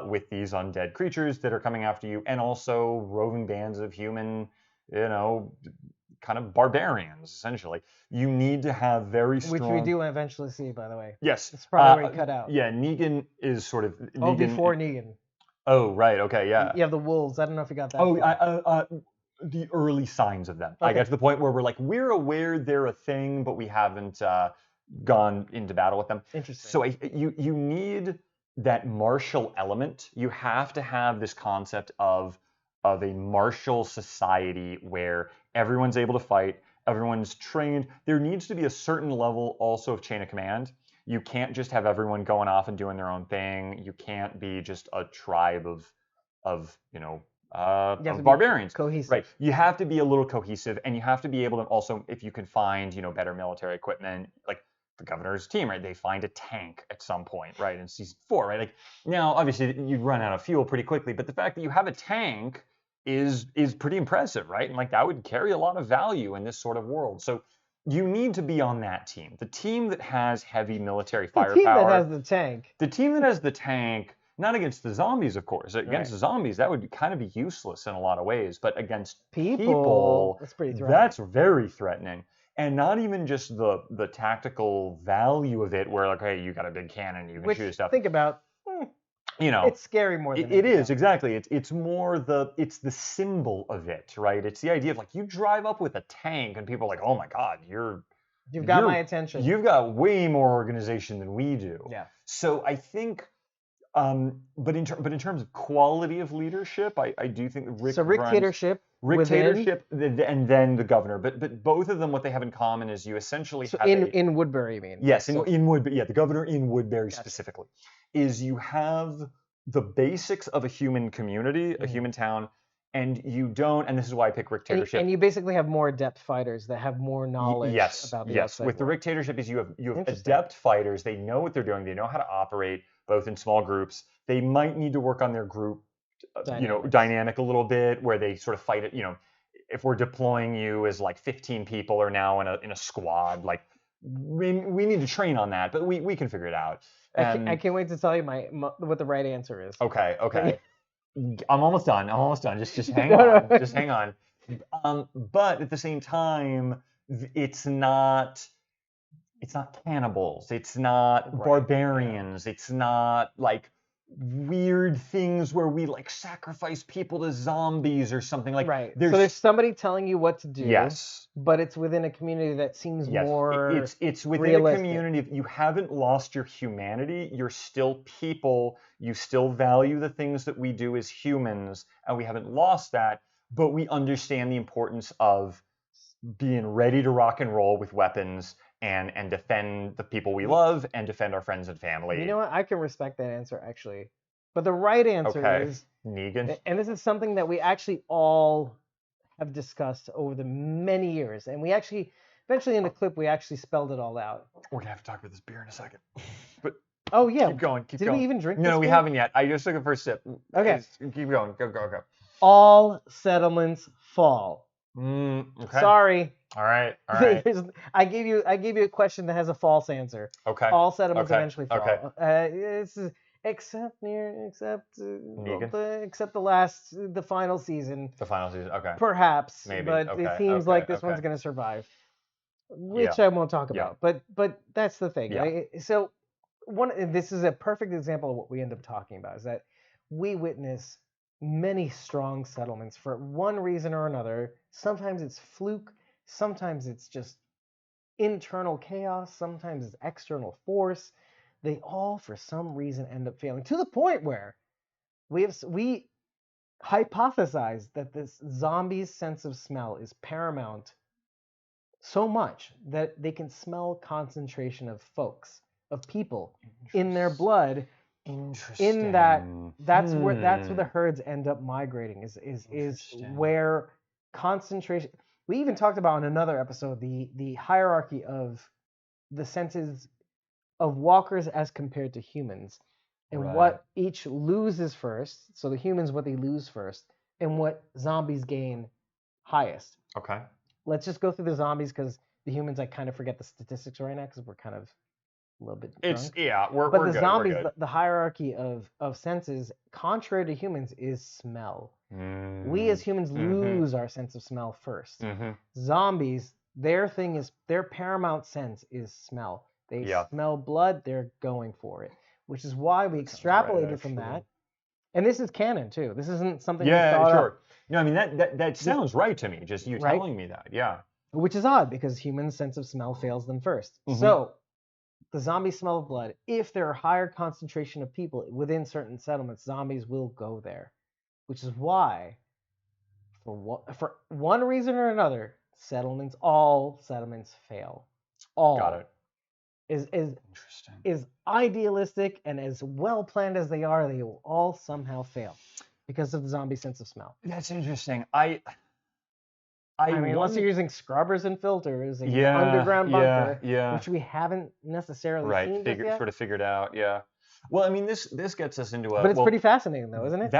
with these undead creatures that are coming after you, and also roving bands of human, kind of barbarians, essentially. You need to have very strong. Which we do eventually see, by the way. Yes. It's probably where he cut out. Yeah, Negan is sort of. Oh, Negan, before Negan. Oh, right. Okay. Yeah. You have the wolves. I don't know if you got that. Oh, far. the early signs of them. I Okay. get to the point where we're aware they're a thing, but we haven't gone into battle with them. Interesting. So you need that martial element. You have to have this concept of a martial society where everyone's able to fight, everyone's trained. There needs to be a certain level also of chain of command. You can't just have everyone going off and doing their own thing. You can't be just a tribe of barbarians. Cohesive. Right. You have to be a little cohesive, and you have to be able to also, if you can find, better military equipment, like the governor's team, right? They find a tank at some point, right? In season 4, right? Like now, obviously, you'd run out of fuel pretty quickly, but the fact that you have a tank is pretty impressive, right? And like that would carry a lot of value in this sort of world. So you need to be on that team, the team that has heavy military firepower. The team that has the tank. The team that has the tank. Not against the zombies, of course. Against the zombies, that would kind of be useless in a lot of ways. But against people, that's pretty threatening. That's very threatening. And not even just the tactical value of it, where like, hey, you got a big cannon, you can shoot stuff. Think about, it's scary more than it is exactly. It's more it's the symbol of it, right? It's the idea of like you drive up with a tank, and people are like, oh my God, you've got my attention. You've got way more organization than we do. Yeah. So I think. But in terms of quality of leadership, I do think Rick dictatorship, and then the governor. But both of them, what they have in common is you essentially have in Woodbury, you mean? Yes, in Woodbury. Yeah, the governor in Woodbury specifically is you have the basics of a human community, a human town, and you don't. And this is why I pick dictatorship. And you basically have more adept fighters that have more knowledge about the outside with world. the dictatorship is you have adept fighters. They know what they're doing. They know how to operate. Both in small groups. They might need to work on their group, dynamic a little bit, where they sort of fight it. If we're deploying you as like 15 people are now in a squad, like we need to train on that, but we can figure it out. I can't wait to tell you what the right answer is. Okay. I'm almost done. Just hang on. Just hang on. But at the same time, it's not cannibals. It's not barbarians. Yeah. It's not like weird things where we like sacrifice people to zombies or something like. Right. So there's somebody telling you what to do. Yes. But it's within a community that seems more. It's within realistic. A community. You haven't lost your humanity. You're still people. You still value the things that we do as humans, and we haven't lost that. But we understand the importance of being ready to rock and roll with weapons and defend the people we love and defend our friends and family. You know what? I can respect that answer, actually. But the right answer is, Negan. and this is something that we actually all have discussed over the many years, and we actually, eventually in the clip, we actually spelled it all out. We're gonna have to talk about this beer in a second. But oh yeah, keep going. Did we even drink? No, this we beer? haven't yet. I just took a first sip. Okay. Keep going. Go. All settlements fall. Okay. Sorry. All right. I gave you a question that has a false answer. Okay. All settlements eventually fall. Okay. Except Negan? the final season. The final season. Okay. Perhaps. Maybe. But Okay. it seems like this one's gonna survive. Which I won't talk about. But that's the thing. Yeah. Right? So this is a perfect example of what we end up talking about, is that we witness many strong settlements for one reason or another. Sometimes it's fluke, sometimes it's just internal chaos, sometimes it's external force. They all, for some reason, end up failing, to the point where we hypothesize that this zombie's sense of smell is paramount so much that they can smell concentration of people in their blood. In that's where the herds end up migrating, is where concentration. We even talked about in another episode the hierarchy of the senses of walkers as compared to humans, and what each loses first. So the humans, what they lose first, and what zombies gain highest. Okay. Let's just go through the zombies, because the humans, I kind of forget the statistics right now because we're kind of a little bit drunk. We're the good, zombies, we're good. The hierarchy of senses, contrary to humans, is smell. We as humans lose our sense of smell first. Zombies, their paramount sense is smell. They smell blood, they're going for it, which is why we extrapolated from that. And this is canon too. This isn't something we thought up. No, I mean that sounds right to me. Just you telling me that, yeah. Which is odd, because humans' sense of smell fails them first. So the zombies smell of blood. If there are higher concentration of people within certain settlements, zombies will go there. Which is why, for one reason or another, all settlements fail. All. Got it. Is idealistic and as well planned as they are, they will all somehow fail because of the zombie sense of smell. That's interesting. I mean, unless you're using scrubbers and filters and underground bunker, which we haven't necessarily seen yet. Sort of figured out, yeah. Well, I mean, this gets us into a. But it's pretty fascinating, though, isn't it?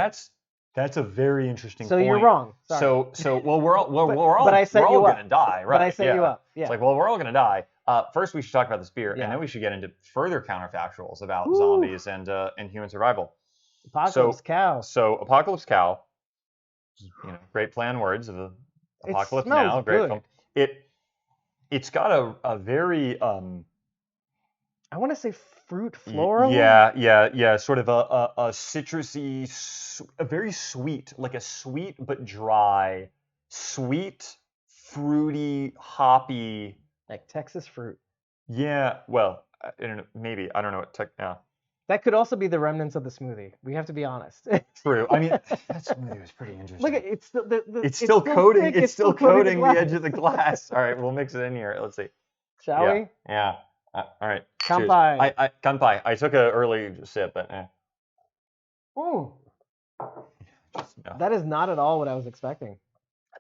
That's a very interesting point. So you're wrong. Sorry. So we're all gonna die, right? But I set you up. Yeah. It's like, well, we're all gonna die. First, we should talk about this beer, and then we should get into further counterfactuals about zombies and human survival. Apocalypse Cow. So Apocalypse Cow, great play on words of the Apocalypse Now. Great film. It's got a very I want to say fruit floral. Yeah. Sort of a citrusy, a very sweet, like a sweet but dry, sweet, fruity, hoppy. Like Texas fruit. Yeah, well, I don't know, maybe. I don't know what yeah. That could also be the remnants of the smoothie. We have to be honest. True. I mean, that smoothie was pretty interesting. Look, it's still coating. Thick. It's still coating the edge of the glass. All right, we'll mix it in here. Let's see. Shall we? Yeah. All right. Kanpai. Kanpai. I took an early sip, but Ooh. That is not at all what I was expecting.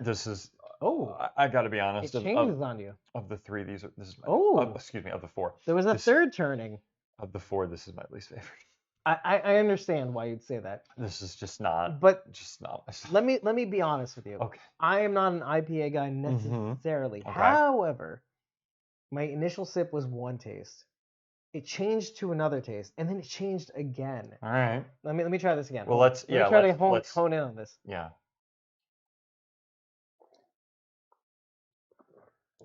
This is. Oh, I got to be honest. It changes on you. Of the three, this is my. Excuse me. Of the four. There was a third turning. Of the four, this is my least favorite. I understand why you'd say that. This is just not. But just not. Let me be honest with you. Okay. I am not an IPA guy necessarily. Okay. However, my initial sip was one taste. It changed to another taste, and then it changed again. All right. Let me try this again. Well, let's try to hone in on this. Yeah.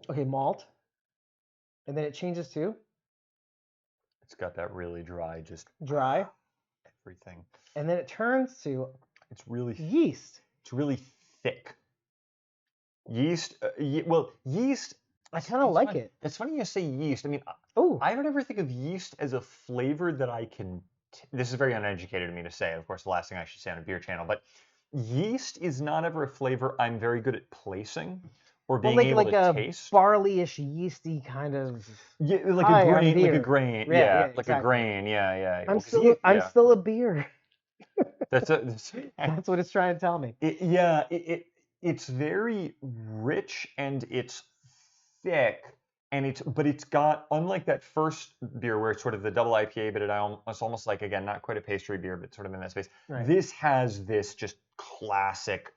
Okay, malt, and then it changes to. It's got that really dry, just dry. Everything. And then it turns to. It's really yeast. It's really thick. Yeast. Yeast. I kind of like it. It's funny you say yeast. I mean, oh, I don't ever think of yeast as a flavor that I can. This is very uneducated of me to say. Of course, the last thing I should say on a beer channel, but yeast is not ever a flavor I'm very good at placing. or Well, being able like to a taste. barley-ish, yeasty kind of. Yeah, like Hi, a I'm grain, like a beer. grain. Yeah, Yeah, yeah, like a exactly. grain. Yeah, yeah. I'm Well, 'cause still I'm yeah, still a beer. that's That's what it's trying to tell me. yeah, it's very rich and it's thick and it's got, unlike that first beer where it's sort of the double IPA, but it's almost like, again, not quite a pastry beer, but sort of in that space. Right. This has this just classic,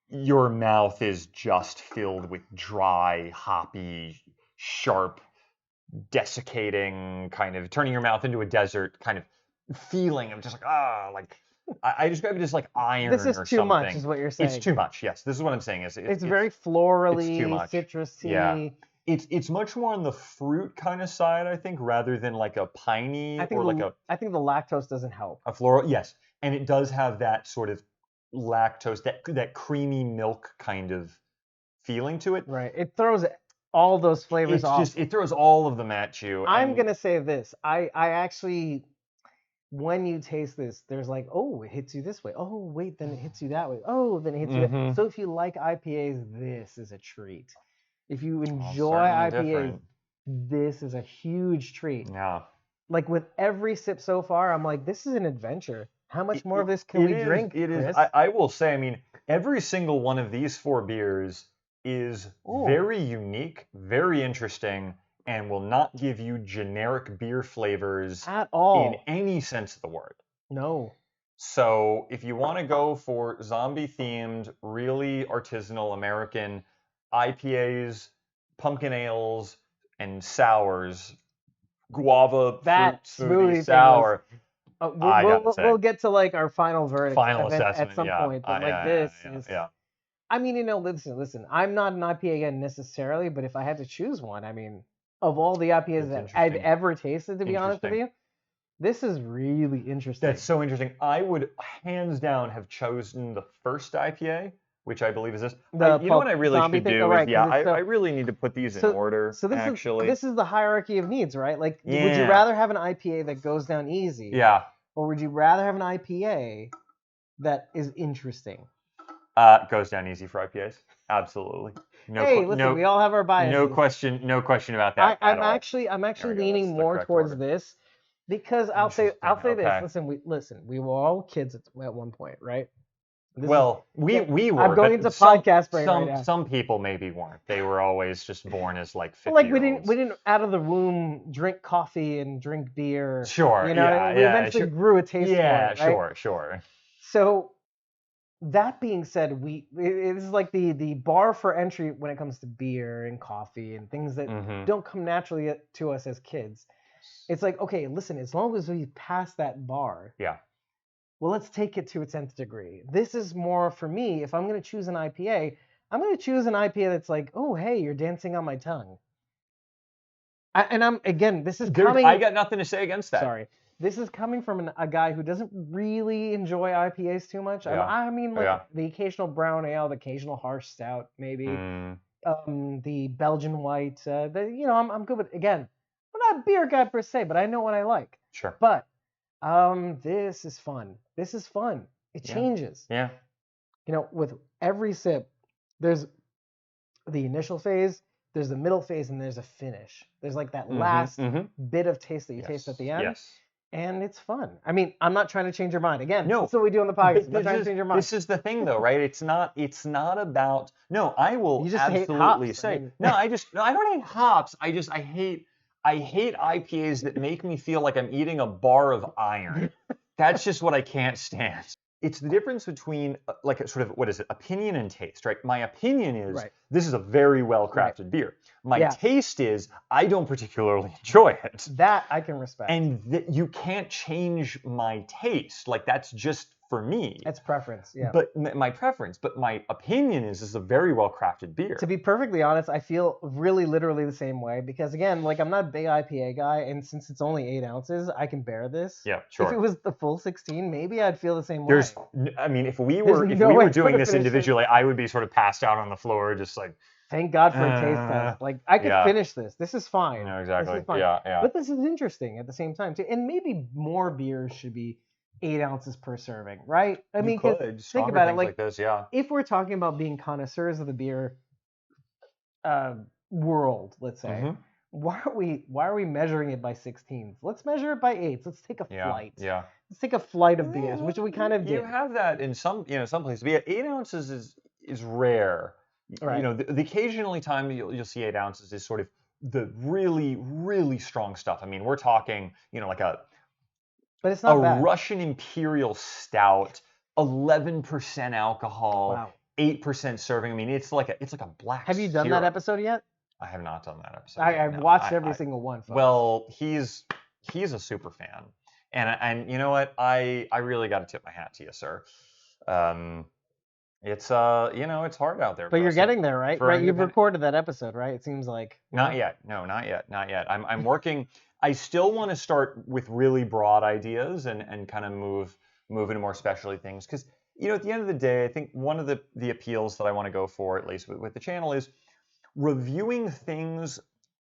your mouth is just filled with dry, hoppy, sharp, desiccating, kind of turning your mouth into a desert kind of feeling of just like I describe it as like iron This is or too much, something. is what you're It's saying. too much. Yes, this is what I'm saying. It's very florally, too much. citrusy. Yeah. It's much more on the fruit kind of side, I think, rather than like a piney I think or like I think the lactose doesn't help. a floral. Yes, and it does have that sort of lactose, that creamy milk kind of feeling to it. Right. It throws all those flavors It's off. just, it throws all of them at you. I'm and gonna say this. I actually, when you taste this, there's like, oh, it hits you this way. Oh, wait, then it hits you that way. Oh, then it hits you that. Mhm. So if you like IPAs, this is a treat. If you enjoy certainly IPAs, different. this is a huge treat. Yeah. Like with every sip so far, I'm like, this is an adventure. How much more of this can we drink, It is. Chris? I will say, I mean, every single one of these four beers is Ooh. very unique, very interesting, and will not give you generic beer flavors At all. in any sense of the word. No. So if you want to go for zombie-themed, really artisanal American IPAs, pumpkin ales, and sours, guava That fruit smoothie smoothie thing sour, I gotta we'll say, get to like our final verdict final at assessment, some yeah, point, but like yeah, this yeah, is. yeah. I mean, listen. I'm not an IPA guy necessarily, but if I had to choose one, I mean, of all the IPAs That's that I've interesting. ever tasted, to be honest with Interesting. you, this is really interesting. That's so interesting. I would hands down have chosen the first IPA, which I believe is this. You know what I really zombie should thing? do Oh, right, is, 'cause it's I really need to put these in So order, this actually. this is the hierarchy of needs, right? Like, would you Yeah. rather have an IPA that goes down easy, Yeah. or would you rather have an IPA that is interesting? Goes down easy for IPAs. Absolutely. Hey, listen, we all have our biases. No question about that. I'm all. actually There we go, leaning that's the more correct towards order. this because I'll say Interesting, this. okay. Listen, we were all kids at one point, right? We were. I'm going but into some, podcast brain right now. Some people maybe weren't. They were always just born as like 50 Like year olds. we didn't out of the womb drink coffee and drink beer. Sure. You know, yeah, we yeah, eventually sure. grew a taste Yeah, for it, right? sure. So that being said, it is like the bar for entry when it comes to beer and coffee and things that Mhm. don't come naturally to us as kids. It's like, okay, listen, as long as we pass that bar, Yeah. well, let's take it to its nth degree. This is more for me. If I'm going to choose an IPA, I'm going to choose an IPA that's like, oh, hey, you're dancing on my tongue. This is coming. I got nothing to say against that. Sorry. This is coming from a guy who doesn't really enjoy IPAs too much. Yeah. I mean, like Yeah. the occasional brown ale, the occasional harsh stout, maybe. Mm, The Belgian white. I'm good with. Again, I'm not a beer guy per se, but I know what I like. sure. But this is fun. This is fun. It Yeah. changes. Yeah. With every sip, there's the initial phase, there's the middle phase, and there's a finish. There's like that last bit of taste that you taste at the end. Yes. And it's fun. I mean, I'm not trying to change your mind. Again, No, that's what we do on the podcast. I'm not But trying to change your mind. This is the thing, though, right? It's not about. No, I will You just hate absolutely hops. say. I mean- No, I don't hate hops. I hate IPAs that make me feel like I'm eating a bar of iron. That's just what I can't stand. It's the difference between like a sort of, what is it, opinion and taste, right? My opinion is Right. this is a very well crafted beer. My taste is I don't particularly enjoy it. That I can respect. And you can't change my taste. Like that's just for me. It's preference, yeah. But my preference, but my opinion is this is a very well crafted beer. To be perfectly honest, I feel really literally the same way because again, like I'm not a big IPA guy, and since it's only 8 ounces, I can bear this. Yeah, sure. If it was the full 16, maybe I'd feel the same way. I mean, if we There's were no way I doing could've this finished it. individually, I would be sort of passed out on the floor, just like. Thank God for a taste test. Like I could finish this. This is fine. No, exactly. This is fine. Yeah. But this is interesting at the same time too. And maybe more beers should be 8 ounces per serving, right? I mean, 'cause think about it. Like this, yeah. if we're talking about being connoisseurs of the beer, world, let's say, Mm-hmm. why are we measuring it by 16s? Let's measure it by 8s. Let's take a Yeah, flight. yeah. Let's take a flight of beers, which we kind of You did. have that in some, some places. But yeah, 8 ounces is rare. Right. The occasionally time you'll see 8 ounces is sort of the really, really strong stuff. I mean, we're talking, like But it's a not bad. Russian Imperial Stout, 11% alcohol, Wow. 8% serving. I mean, it's like a black Have you done that syrup. episode yet? I have not done that episode yet. I've No. watched every single one, folks. Well, he's a super fan, and you know what? I really got to tip my hat to you, sir. It's it's hard out there. But for you're us getting there, right? for Right. You've independent- recorded that episode, right? It seems like. Not yet. No, not yet. Not yet. I'm working. I still want to start with really broad ideas and kind of move into more specialty things because at the end of the day, I think one of the appeals that I want to go for, at least with the channel, is reviewing things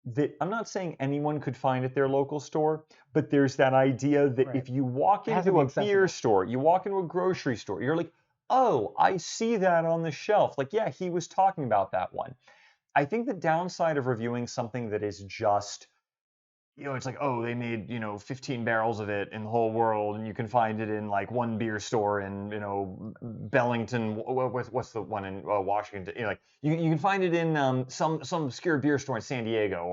that I'm not saying anyone could find at their local store, but there's that idea that Right. if you walk It has to into be a beer accessible. store, you walk into a grocery store, you're like, oh, I see that on the shelf. Like, yeah, he was talking about that one. I think the downside of reviewing something that is just, it's like, oh, they made, 15 barrels of it in the whole world, and you can find it in like one beer store in, Bellington. What's the one in Washington? Like you can find it in some obscure beer store in San Diego,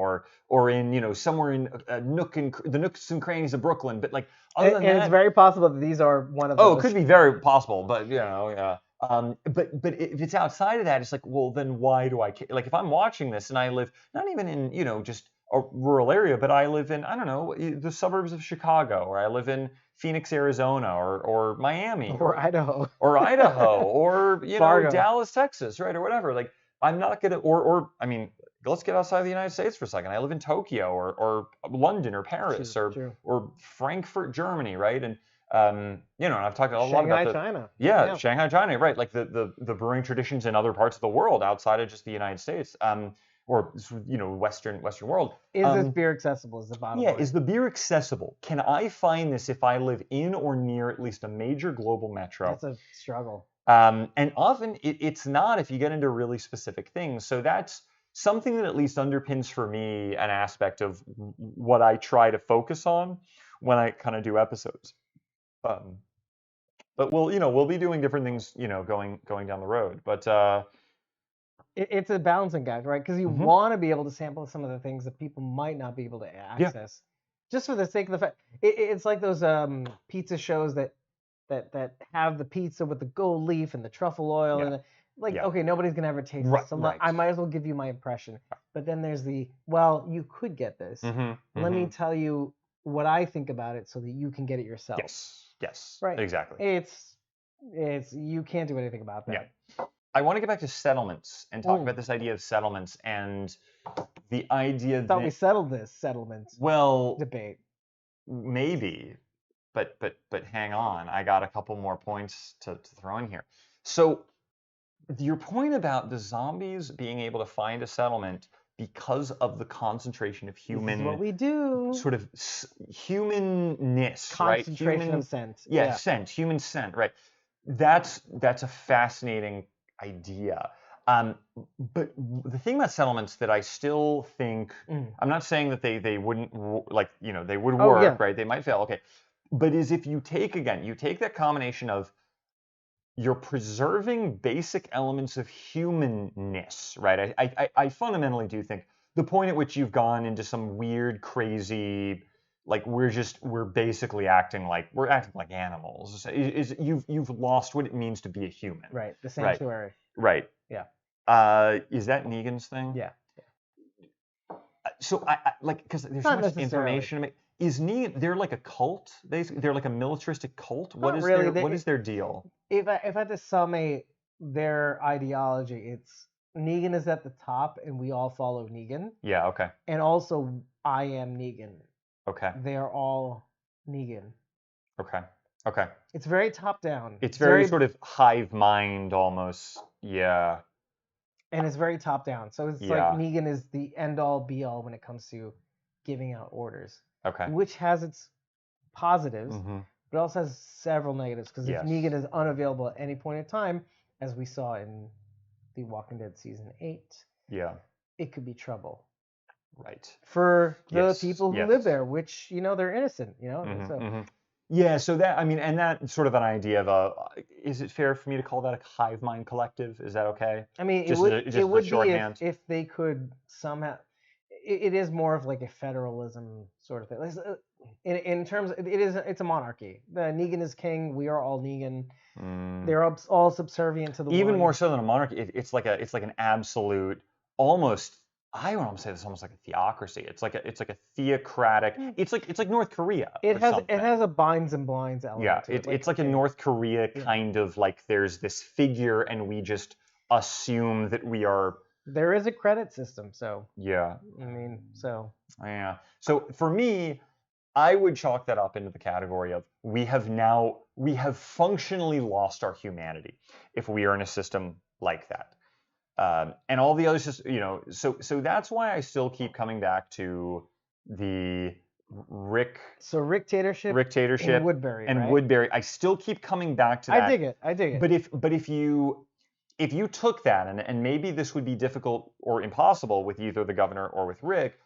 or in somewhere in the nooks and crannies of Brooklyn. But like other than And that, it's very possible that these are one of oh, those. it could be very possible, but yeah. But if it's outside of that, it's like, well, then why do I care? Like if I'm watching this and I live not even in just a rural area, but I live in, I don't know, the suburbs of Chicago, or I live in Phoenix, Arizona, or Miami, Or Idaho. or Idaho, or Fargo. Dallas, Texas, right, or whatever. Like I'm not gonna, or I mean, let's get outside the United States for a second. I live in Tokyo, or London, or Paris, True. or Frankfurt, Germany, right? And and I've talked a lot Shanghai, about China. yeah, Shanghai, China, right? Like the brewing traditions in other parts of the world outside of just the United States, or Western world. Is this beer accessible? Is the bottom line. Is the beer accessible? Can I find this if I live in or near at least a major global metro? That's a struggle. And often it's not if you get into really specific things. So that's something that at least underpins for me an aspect of what I try to focus on when I kind of do episodes. But we'll be doing different things, going down the road. But It's a balancing act, right? Because you want to be able to sample some of the things that people might not be able to access, just for the sake of the fact. It's like those pizza shows that have the pizza with the gold leaf and the truffle oil and okay, nobody's gonna ever taste this, so I might as well give you my impression. But then there's you could get this. Let me tell you what I think about it so that you can get it yourself. Yes. Right. Exactly. It's you can't do anything about that. Yeah. I want to get back to settlements and talk about this idea of settlements and the idea that we settled this settlements debate. Maybe, but hang on, I got a couple more points to throw in here. So your point about the zombies being able to find a settlement because of the concentration of human, this is what we do, sort of humanness, concentration of scent. Scent, human scent, right? That's a fascinating idea. But the thing about settlements that I still think, I'm not saying that they wouldn't, they would work, right? They might fail, okay. But is if you take that combination of you're preserving basic elements of humanness, right? I fundamentally do think the point at which you've gone into some weird, crazy, like we're basically acting like animals. Is you've lost what it means to be a human. Right. The sanctuary. Right. Yeah. Is that Negan's thing? Yeah. So I because there's so much information to make. Is Negan? They're like a cult. They're like a militaristic cult. What is their deal? If I had to sum their ideology, it's Negan is at the top, and we all follow Negan. Yeah. Okay. And also, I am Negan. Okay. They are all Negan. Okay. It's very top down. It's very sort of hive mind almost. Yeah. And it's very top down. So it's like Negan is the end all be all when it comes to giving out orders. Okay. Which has its positives, but also has several negatives. Because if Negan is unavailable at any point in time, as we saw in The Walking Dead season 8, it could be trouble Right. for the Yes. people who Yes. live there, which they're innocent. Yeah, so that, I mean, and that sort of an idea of is it fair for me to call that a hive mind collective? Is that okay? I mean, Just as a, it just as a would be shorthand. if they could somehow. It is more of like a federalism sort of thing. In terms, it's a monarchy. The Negan is king. We are all Negan. They're all subservient to the Even one. more so than a monarchy, it's like an absolute, almost. I would almost say this almost like a theocracy. It's like a theocratic. It's like North Korea or something. It has a binds and blinds element. Yeah, to it. it's like a North Korea kind of like there's this figure and we just assume that we are. There is a credit system, so. Yeah. I mean, so. Yeah. So for me, I would chalk that up into the category of we have functionally lost our humanity if we are in a system like that. And all the others just, so that's why I still keep coming back to the Rick Ricktatorship and Woodbury. And right? Woodbury. I still keep coming back to that. I dig it. But if you took that, and maybe this would be difficult or impossible with either the governor or with Rick,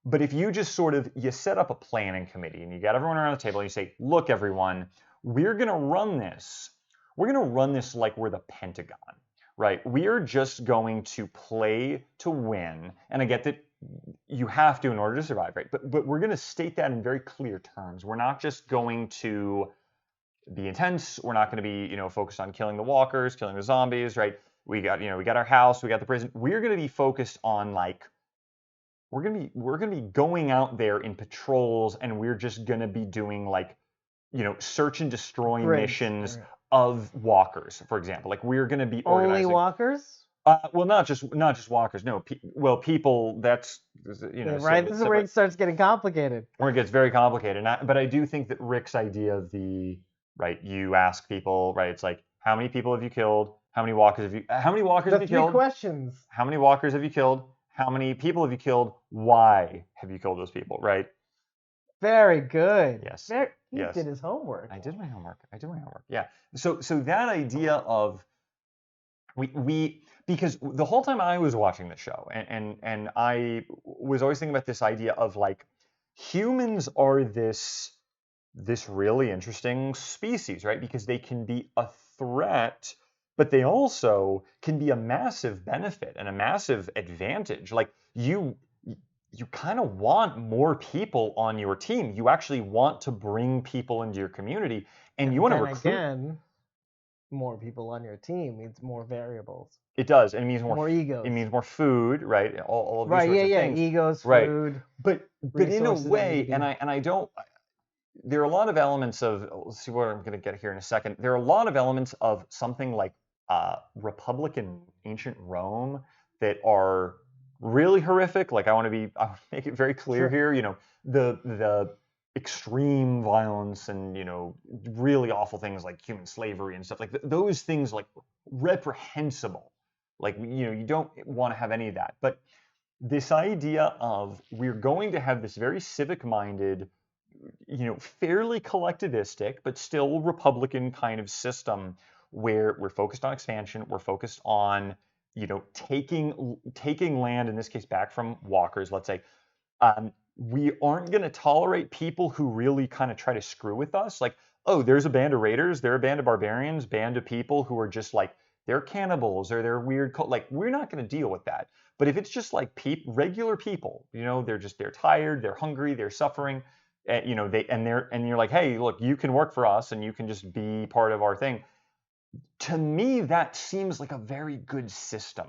but if you just you set up a planning committee and you got everyone around the table and you say, look, everyone, we're going to run this. We're going to run this like we're the Pentagon, right? We are just going to play to win. And I get that you have to in order to survive, right? But we're going to state that in very clear terms. We're not just going to be intense. We're not going to be, focused on killing the walkers, killing the zombies, right? We got our house, we got the prison. We're going to be focused on we're gonna be going out there in patrols, and we're just gonna be doing search and destroy missions of walkers, for example. Like we're gonna be organizing. Only walkers? Well, not just walkers. No, people. That's right. This is where it starts getting complicated. Where it gets very complicated. But I do think that Rick's idea of you ask people, right? It's like, how many people have you killed? How many walkers have you killed? 3 questions. How many walkers have you killed? How many people have you killed? Why have you killed those people? Right? Very good. Yes. He did his homework. I did my homework. Yeah. So that idea of because the whole time I was watching the show, and I was always thinking about this idea of humans are this really interesting species, right? Because they can be a threat, but they also can be a massive benefit and a massive advantage. Like you kind of want more people on your team. You actually want to bring people into your community, and you want to recruit. Again, more people on your team means more variables. It does. It means more egos. It means more food, right? All of these sorts of things. Egos, right. food. But in a way, and I don't. There are a lot of elements of. Let's see what I'm going to get here in a second. There are a lot of elements of something like Republican ancient Rome that are really horrific. Like I want to make it very clear here. The extreme violence and really awful things like human slavery and stuff like those things, like reprehensible. Like you don't want to have any of that. But this idea of we're going to have this very civic-minded, fairly collectivistic but still Republican kind of system where we're focused on expansion, we're focused on taking land, in this case back from walkers, let's say. We aren't going to tolerate people who really kind of try to screw with us. Like, oh, there's a band of raiders, they're a band of barbarians, band of people who are just they're cannibals or they're weird. We're not going to deal with that. But if it's just regular people, they're tired, they're hungry, they're suffering, and you're like, hey, look, you can work for us and you can just be part of our thing. To me, that seems like a very good system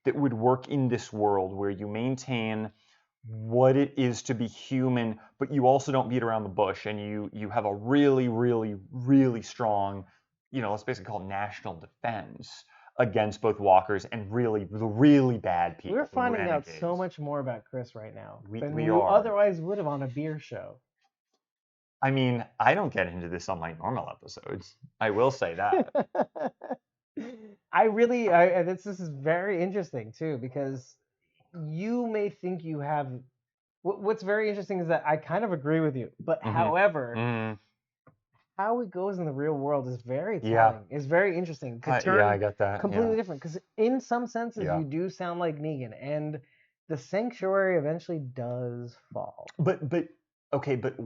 that would work in this world where you maintain what it is to be human, but you also don't beat around the bush, and you have a really, really, really strong, let's basically call it national defense against both walkers and the really bad people. We're finding out so much more about Chris right now than we are. Otherwise would have on a beer show. I mean, I don't get into this on my normal episodes. I will say that. This is very interesting too, because you may think you have. What's very interesting is that I kind of agree with you, but however, how it goes in the real world is very telling. Yeah. It's very interesting. I got that. Completely different, because in some senses you do sound like Negan, and the sanctuary eventually does fall. But okay, but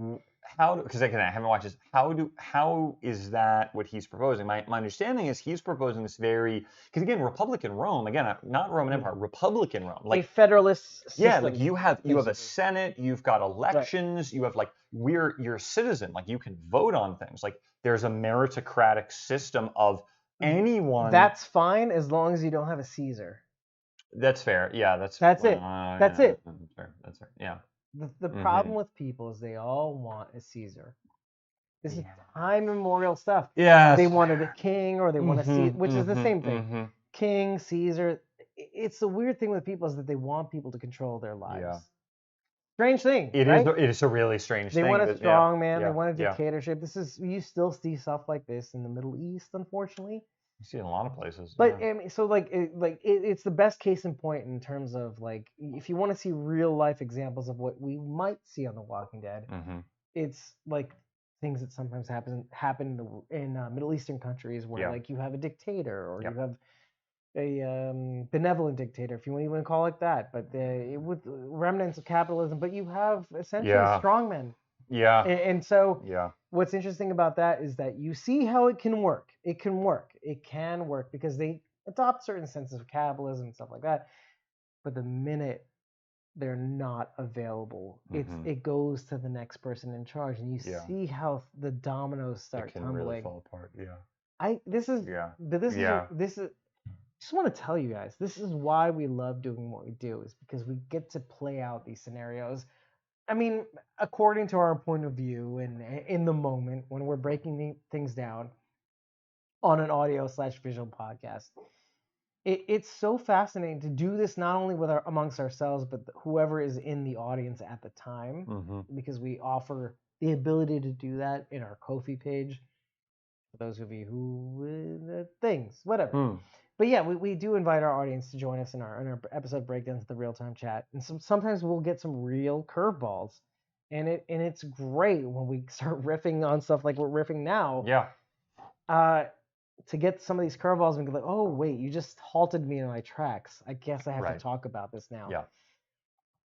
how? Because again, I haven't watched this. How is that what he's proposing? My understanding is he's proposing this very, because again, Republican Rome, again, not Roman Empire, Republican Rome, A like federalist yeah, system. like you have a basically. Senate, you've got elections, you have like you're a citizen, like you can vote on things, like there's a meritocratic system of anyone. That's fine as long as you don't have a Caesar. That's fair. Yeah, That's it. That's yeah, it. That's fair. That's fair. Yeah. The problem with people is they all want a Caesar. This is time immemorial stuff. Yeah. They wanted a king or they want a Caesar, which is the same thing. King, Caesar. It's the weird thing with people is that they want people to control their lives. Yeah. Strange thing. It right? It is a really strange thing. They want a strong man. They want a dictatorship. You still see stuff like this in the Middle East, unfortunately. You see it in a lot of places. But so it's the best case in point in terms of like if you want to see real life examples of what we might see on The Walking Dead, it's like things that sometimes happen in Middle Eastern countries where like you have a dictator or you have a benevolent dictator, if you want to even call it that, but with remnants of capitalism, but you have essentially strongmen. Yeah. And so what's interesting about that is that you see how it can work. It can work. It can work because they adopt certain senses of capitalism and stuff like that. But the minute they're not available, it goes to the next person in charge, and you see how the dominoes start tumbling. Really fall apart. Yeah. I just want to tell you guys, this is why we love doing what we do, is because we get to play out these scenarios. I mean, according to our point of view and in the moment when we're breaking things down on an audio/visual podcast, it's so fascinating to do this not only amongst ourselves, but whoever is in the audience at the time, because we offer the ability to do that in our Ko-fi page. For those of you who whatever. But yeah, we do invite our audience to join us in our episode breakdowns, the real-time chat, and sometimes we'll get some real curveballs, and it's great when we start riffing on stuff like we're riffing now. Yeah. To get some of these curveballs and be like, oh wait, you just halted me in my tracks. I guess I have to talk about this now. Yeah.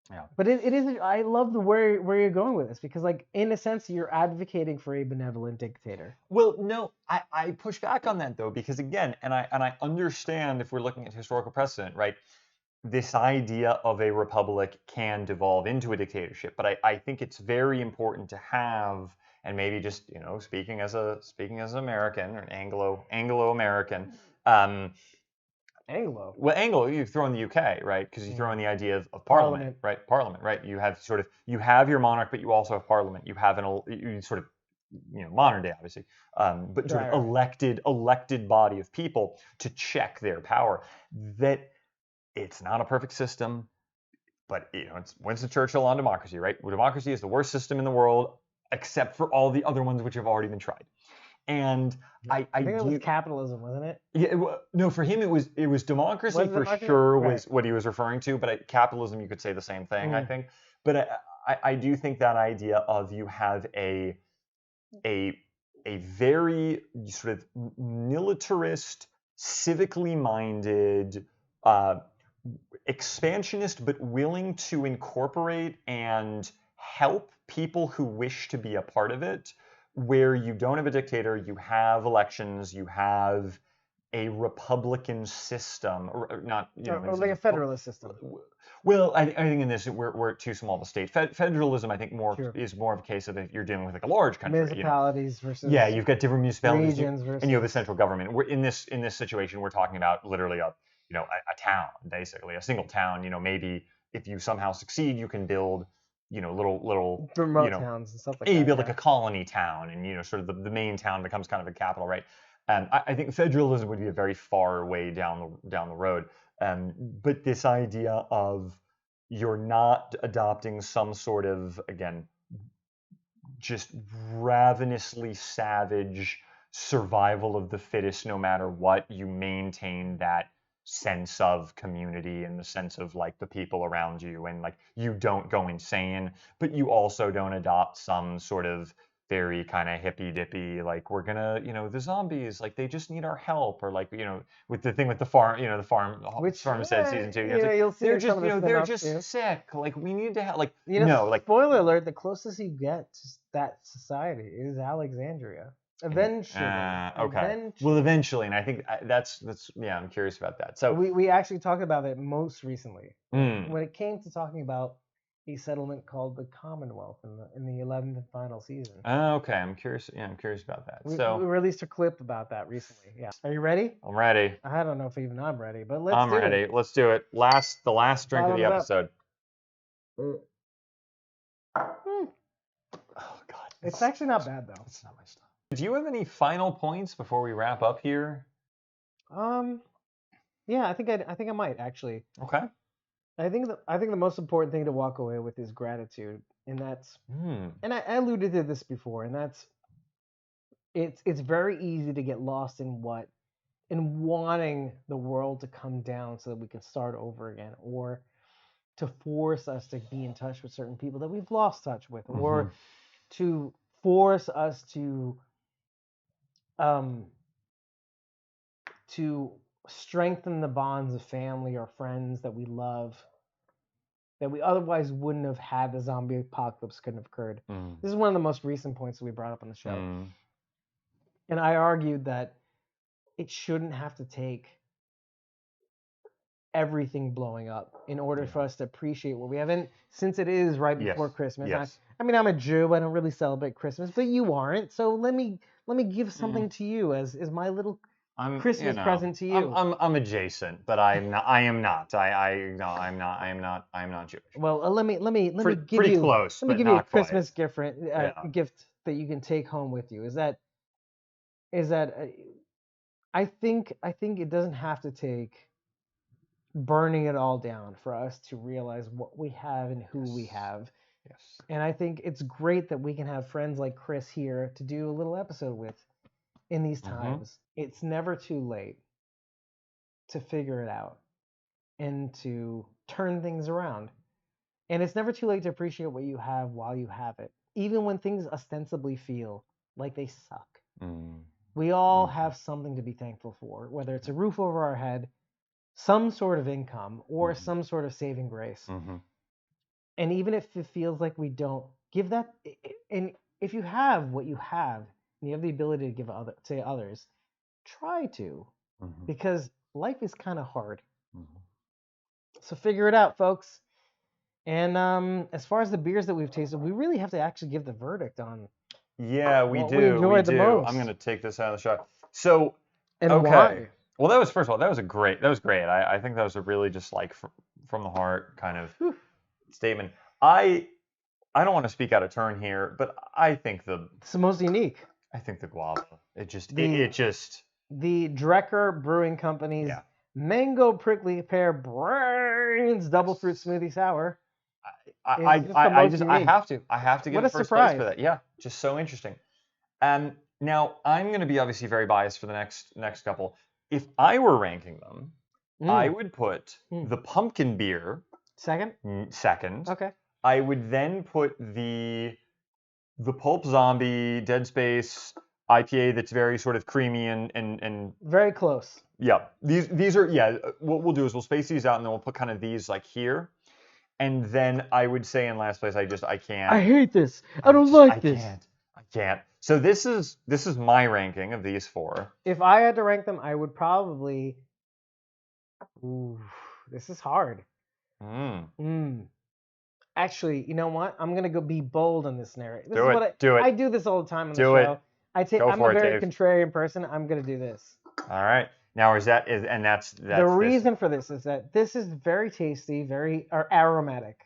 Yeah. But it is. I love where you're going with this, because like in a sense you're advocating for a benevolent dictator. Well, no, I push back on that though, because again, and I understand if we're looking at historical precedent, right? This idea of a republic can devolve into a dictatorship, but I think it's very important to have, and maybe just speaking as an American or an Anglo-American. Anglo. Well, Anglo, you throw in the UK, right? Because you throw in the idea of Parliament, right? Parliament, right? You have you have your monarch, but you also have Parliament. You have modern day, obviously, but sort of elected body of people to check their power. That it's not a perfect system, but it's Winston Churchill on democracy, right? Democracy is the worst system in the world, except for all the other ones which have already been tried. And I think it was capitalism, wasn't it? Yeah, no, for him it was democracy for sure was what he was referring to, but capitalism you could say the same thing, I think. But I do think that idea of you have a very sort of militarist, civically minded, expansionist, but willing to incorporate and help people who wish to be a part of it, where you don't have a dictator, you have elections, you have a republican system, or not, or like a federalist system. Well, I think in this we're too small of a state. Federalism, I think, is more of a case of if you're dealing with like a large country. Municipalities versus you've got different municipalities, regions versus, and you have a central government. We're in this situation, we're talking about literally a town, basically a single town. Maybe if you somehow succeed, you can build little remote towns and stuff like that. You build like a colony town, and sort of the main town becomes kind of a capital, right? I think federalism would be a very far way down the road. But this idea of you're not adopting some sort of, again, just ravenously savage survival of the fittest, no matter what, you maintain that sense of community and the sense of like the people around you, and like you don't go insane, but you also don't adopt some sort of very kind of hippy dippy, like we're gonna, the zombies, like they just need our help, or like, with the thing with the farm, the farmstead season 2, it's like you'll see they're in some just, of the they're spin-offs too. just sick, like we need to help, like no, like spoiler alert: the closest you get to that society is Alexandria. Eventually, okay. Well, eventually, and I think that's yeah, I'm curious about that. So we actually talked about it most recently Mm. when it came to talking about a settlement called the Commonwealth in the 11th and final season. Okay, I'm curious. Yeah, I'm curious about that. We So released a clip about that recently. Yeah, are you ready? I'm ready. I don't know if even I'm ready, but let's I'm do ready. it. Let's do it. The last drink of the Bottom it up. episode. Hmm. Oh God, It's actually not bad though. It's not my stuff. Do you have any final points before we wrap up here? Yeah, I think I might actually. Okay. I think the most important thing to walk away with is gratitude, and that's and I alluded to this before, and that's it's very easy to get lost in wanting the world to come down so that we can start over again, or to force us to be in touch with certain people that we've lost touch with, or to force us to strengthen the bonds of family or friends that we love, that we otherwise wouldn't have had the zombie apocalypse couldn't have occurred. This is one of the most recent points that we brought up on the show. And I argued that it shouldn't have to take everything blowing up in order for us to appreciate what we have. And since it is right before Christmas, I mean, I'm a Jew, I don't really celebrate Christmas, but you aren't. So let me give something to you as my little Christmas present to you. I'm adjacent, but I'm not. I am not. I'm not Jewish. Well, let me give pretty you close, let me but give you a not quite. Christmas gift that you can take home with you. Is that I think it doesn't have to take burning it all down for us to realize what we have and who we have. Yes. And I think it's great that we can have friends like Chris here to do a little episode with in these times. It's never too late to figure it out and to turn things around. And it's never too late to appreciate what you have while you have it, even when things ostensibly feel like they suck. We all have something to be thankful for, whether it's a roof over our head, some sort of income, or some sort of saving grace. And even if it feels like we don't, give that. And if you have what you have, and you have the ability to give to others, try to, because life is kind of hard. So figure it out, folks. And as far as the beers that we've tasted, we really have to actually give the verdict on. Yeah, we do. We enjoyed the most. I'm gonna take this out of the shot. So, and okay. Why? Well, that was, first of all, that was great. I think that was a really just like from the heart kind of statement. I don't want to speak out of turn here, but I think it's the most unique. I think the guava. It just the Drecker Brewing Company's mango prickly pear brains double fruit smoothie sour. I have to give it first place for that. Yeah, just so interesting. Now I'm going to be obviously very biased for the next couple. If I were ranking them, I would put the pumpkin beer second. Okay. I would then put the Pulp Zombie Dead Space IPA that's very sort of creamy and very close. Yeah. These are what we'll do is we'll space these out and then we'll put kind of these like here. And then I would say in last place I can't. I hate this. I don't like this. I can't. So this is my ranking of these four. If I had to rank them, I would probably this is hard. Actually, you know what? I'm gonna go be bold in this narrative. Do it. I do this all the time on the show. I'm a very contrarian person. I'm gonna do this. All right. Now that's the reason for this is that this is very tasty, very aromatic.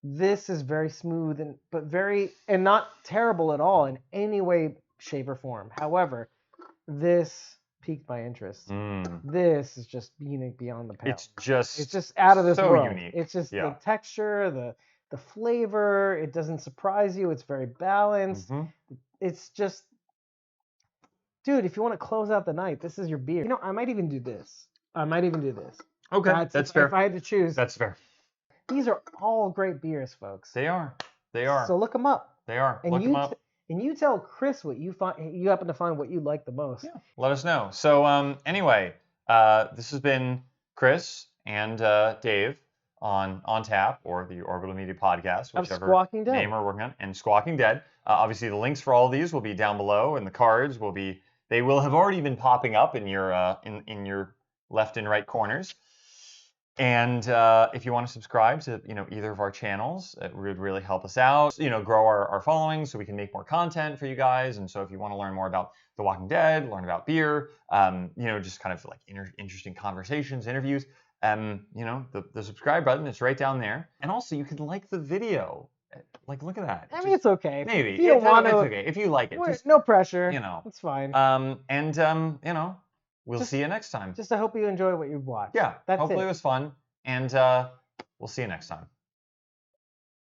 This is very smooth and not terrible at all in any way, shape, or form. However, this piqued my interest. This is just unique beyond the pale. It's just out of this world. Unique. It's just the texture, the flavor. It doesn't surprise you. It's very balanced. It's just, dude, if you want to close out the night, this is your beer. You know, I might even do this. Okay, that's fair. If I had to choose. That's fair. These are all great beers, folks. They are. So look them up. They are. Look them up. and you tell Chris what you happen to find what you like the most. Yeah, let us know. So anyway, this has been Chris and Dave on Tap, or the Orbital Media Podcast, Of whichever Squawking Dead. name we're working on, and Squawking Dead. Obviously, the links for all of these will be down below, and the cards will be. They will have already been popping up in your in your left and right corners. And if you want to subscribe to either of our channels, it would really help us out. Grow our following so we can make more content for you guys. And so if you want to learn more about The Walking Dead, learn about beer, just kind of like interesting conversations, interviews, the subscribe button is right down there. And also you can like the video. Like, look at that. I mean, it's okay. Maybe If you don't want to, it's okay if you like it. Just, no pressure. It's fine. We'll see you next time. Just I hope you enjoy what you've watched. Yeah, That's hopefully it was fun, and we'll see you next time.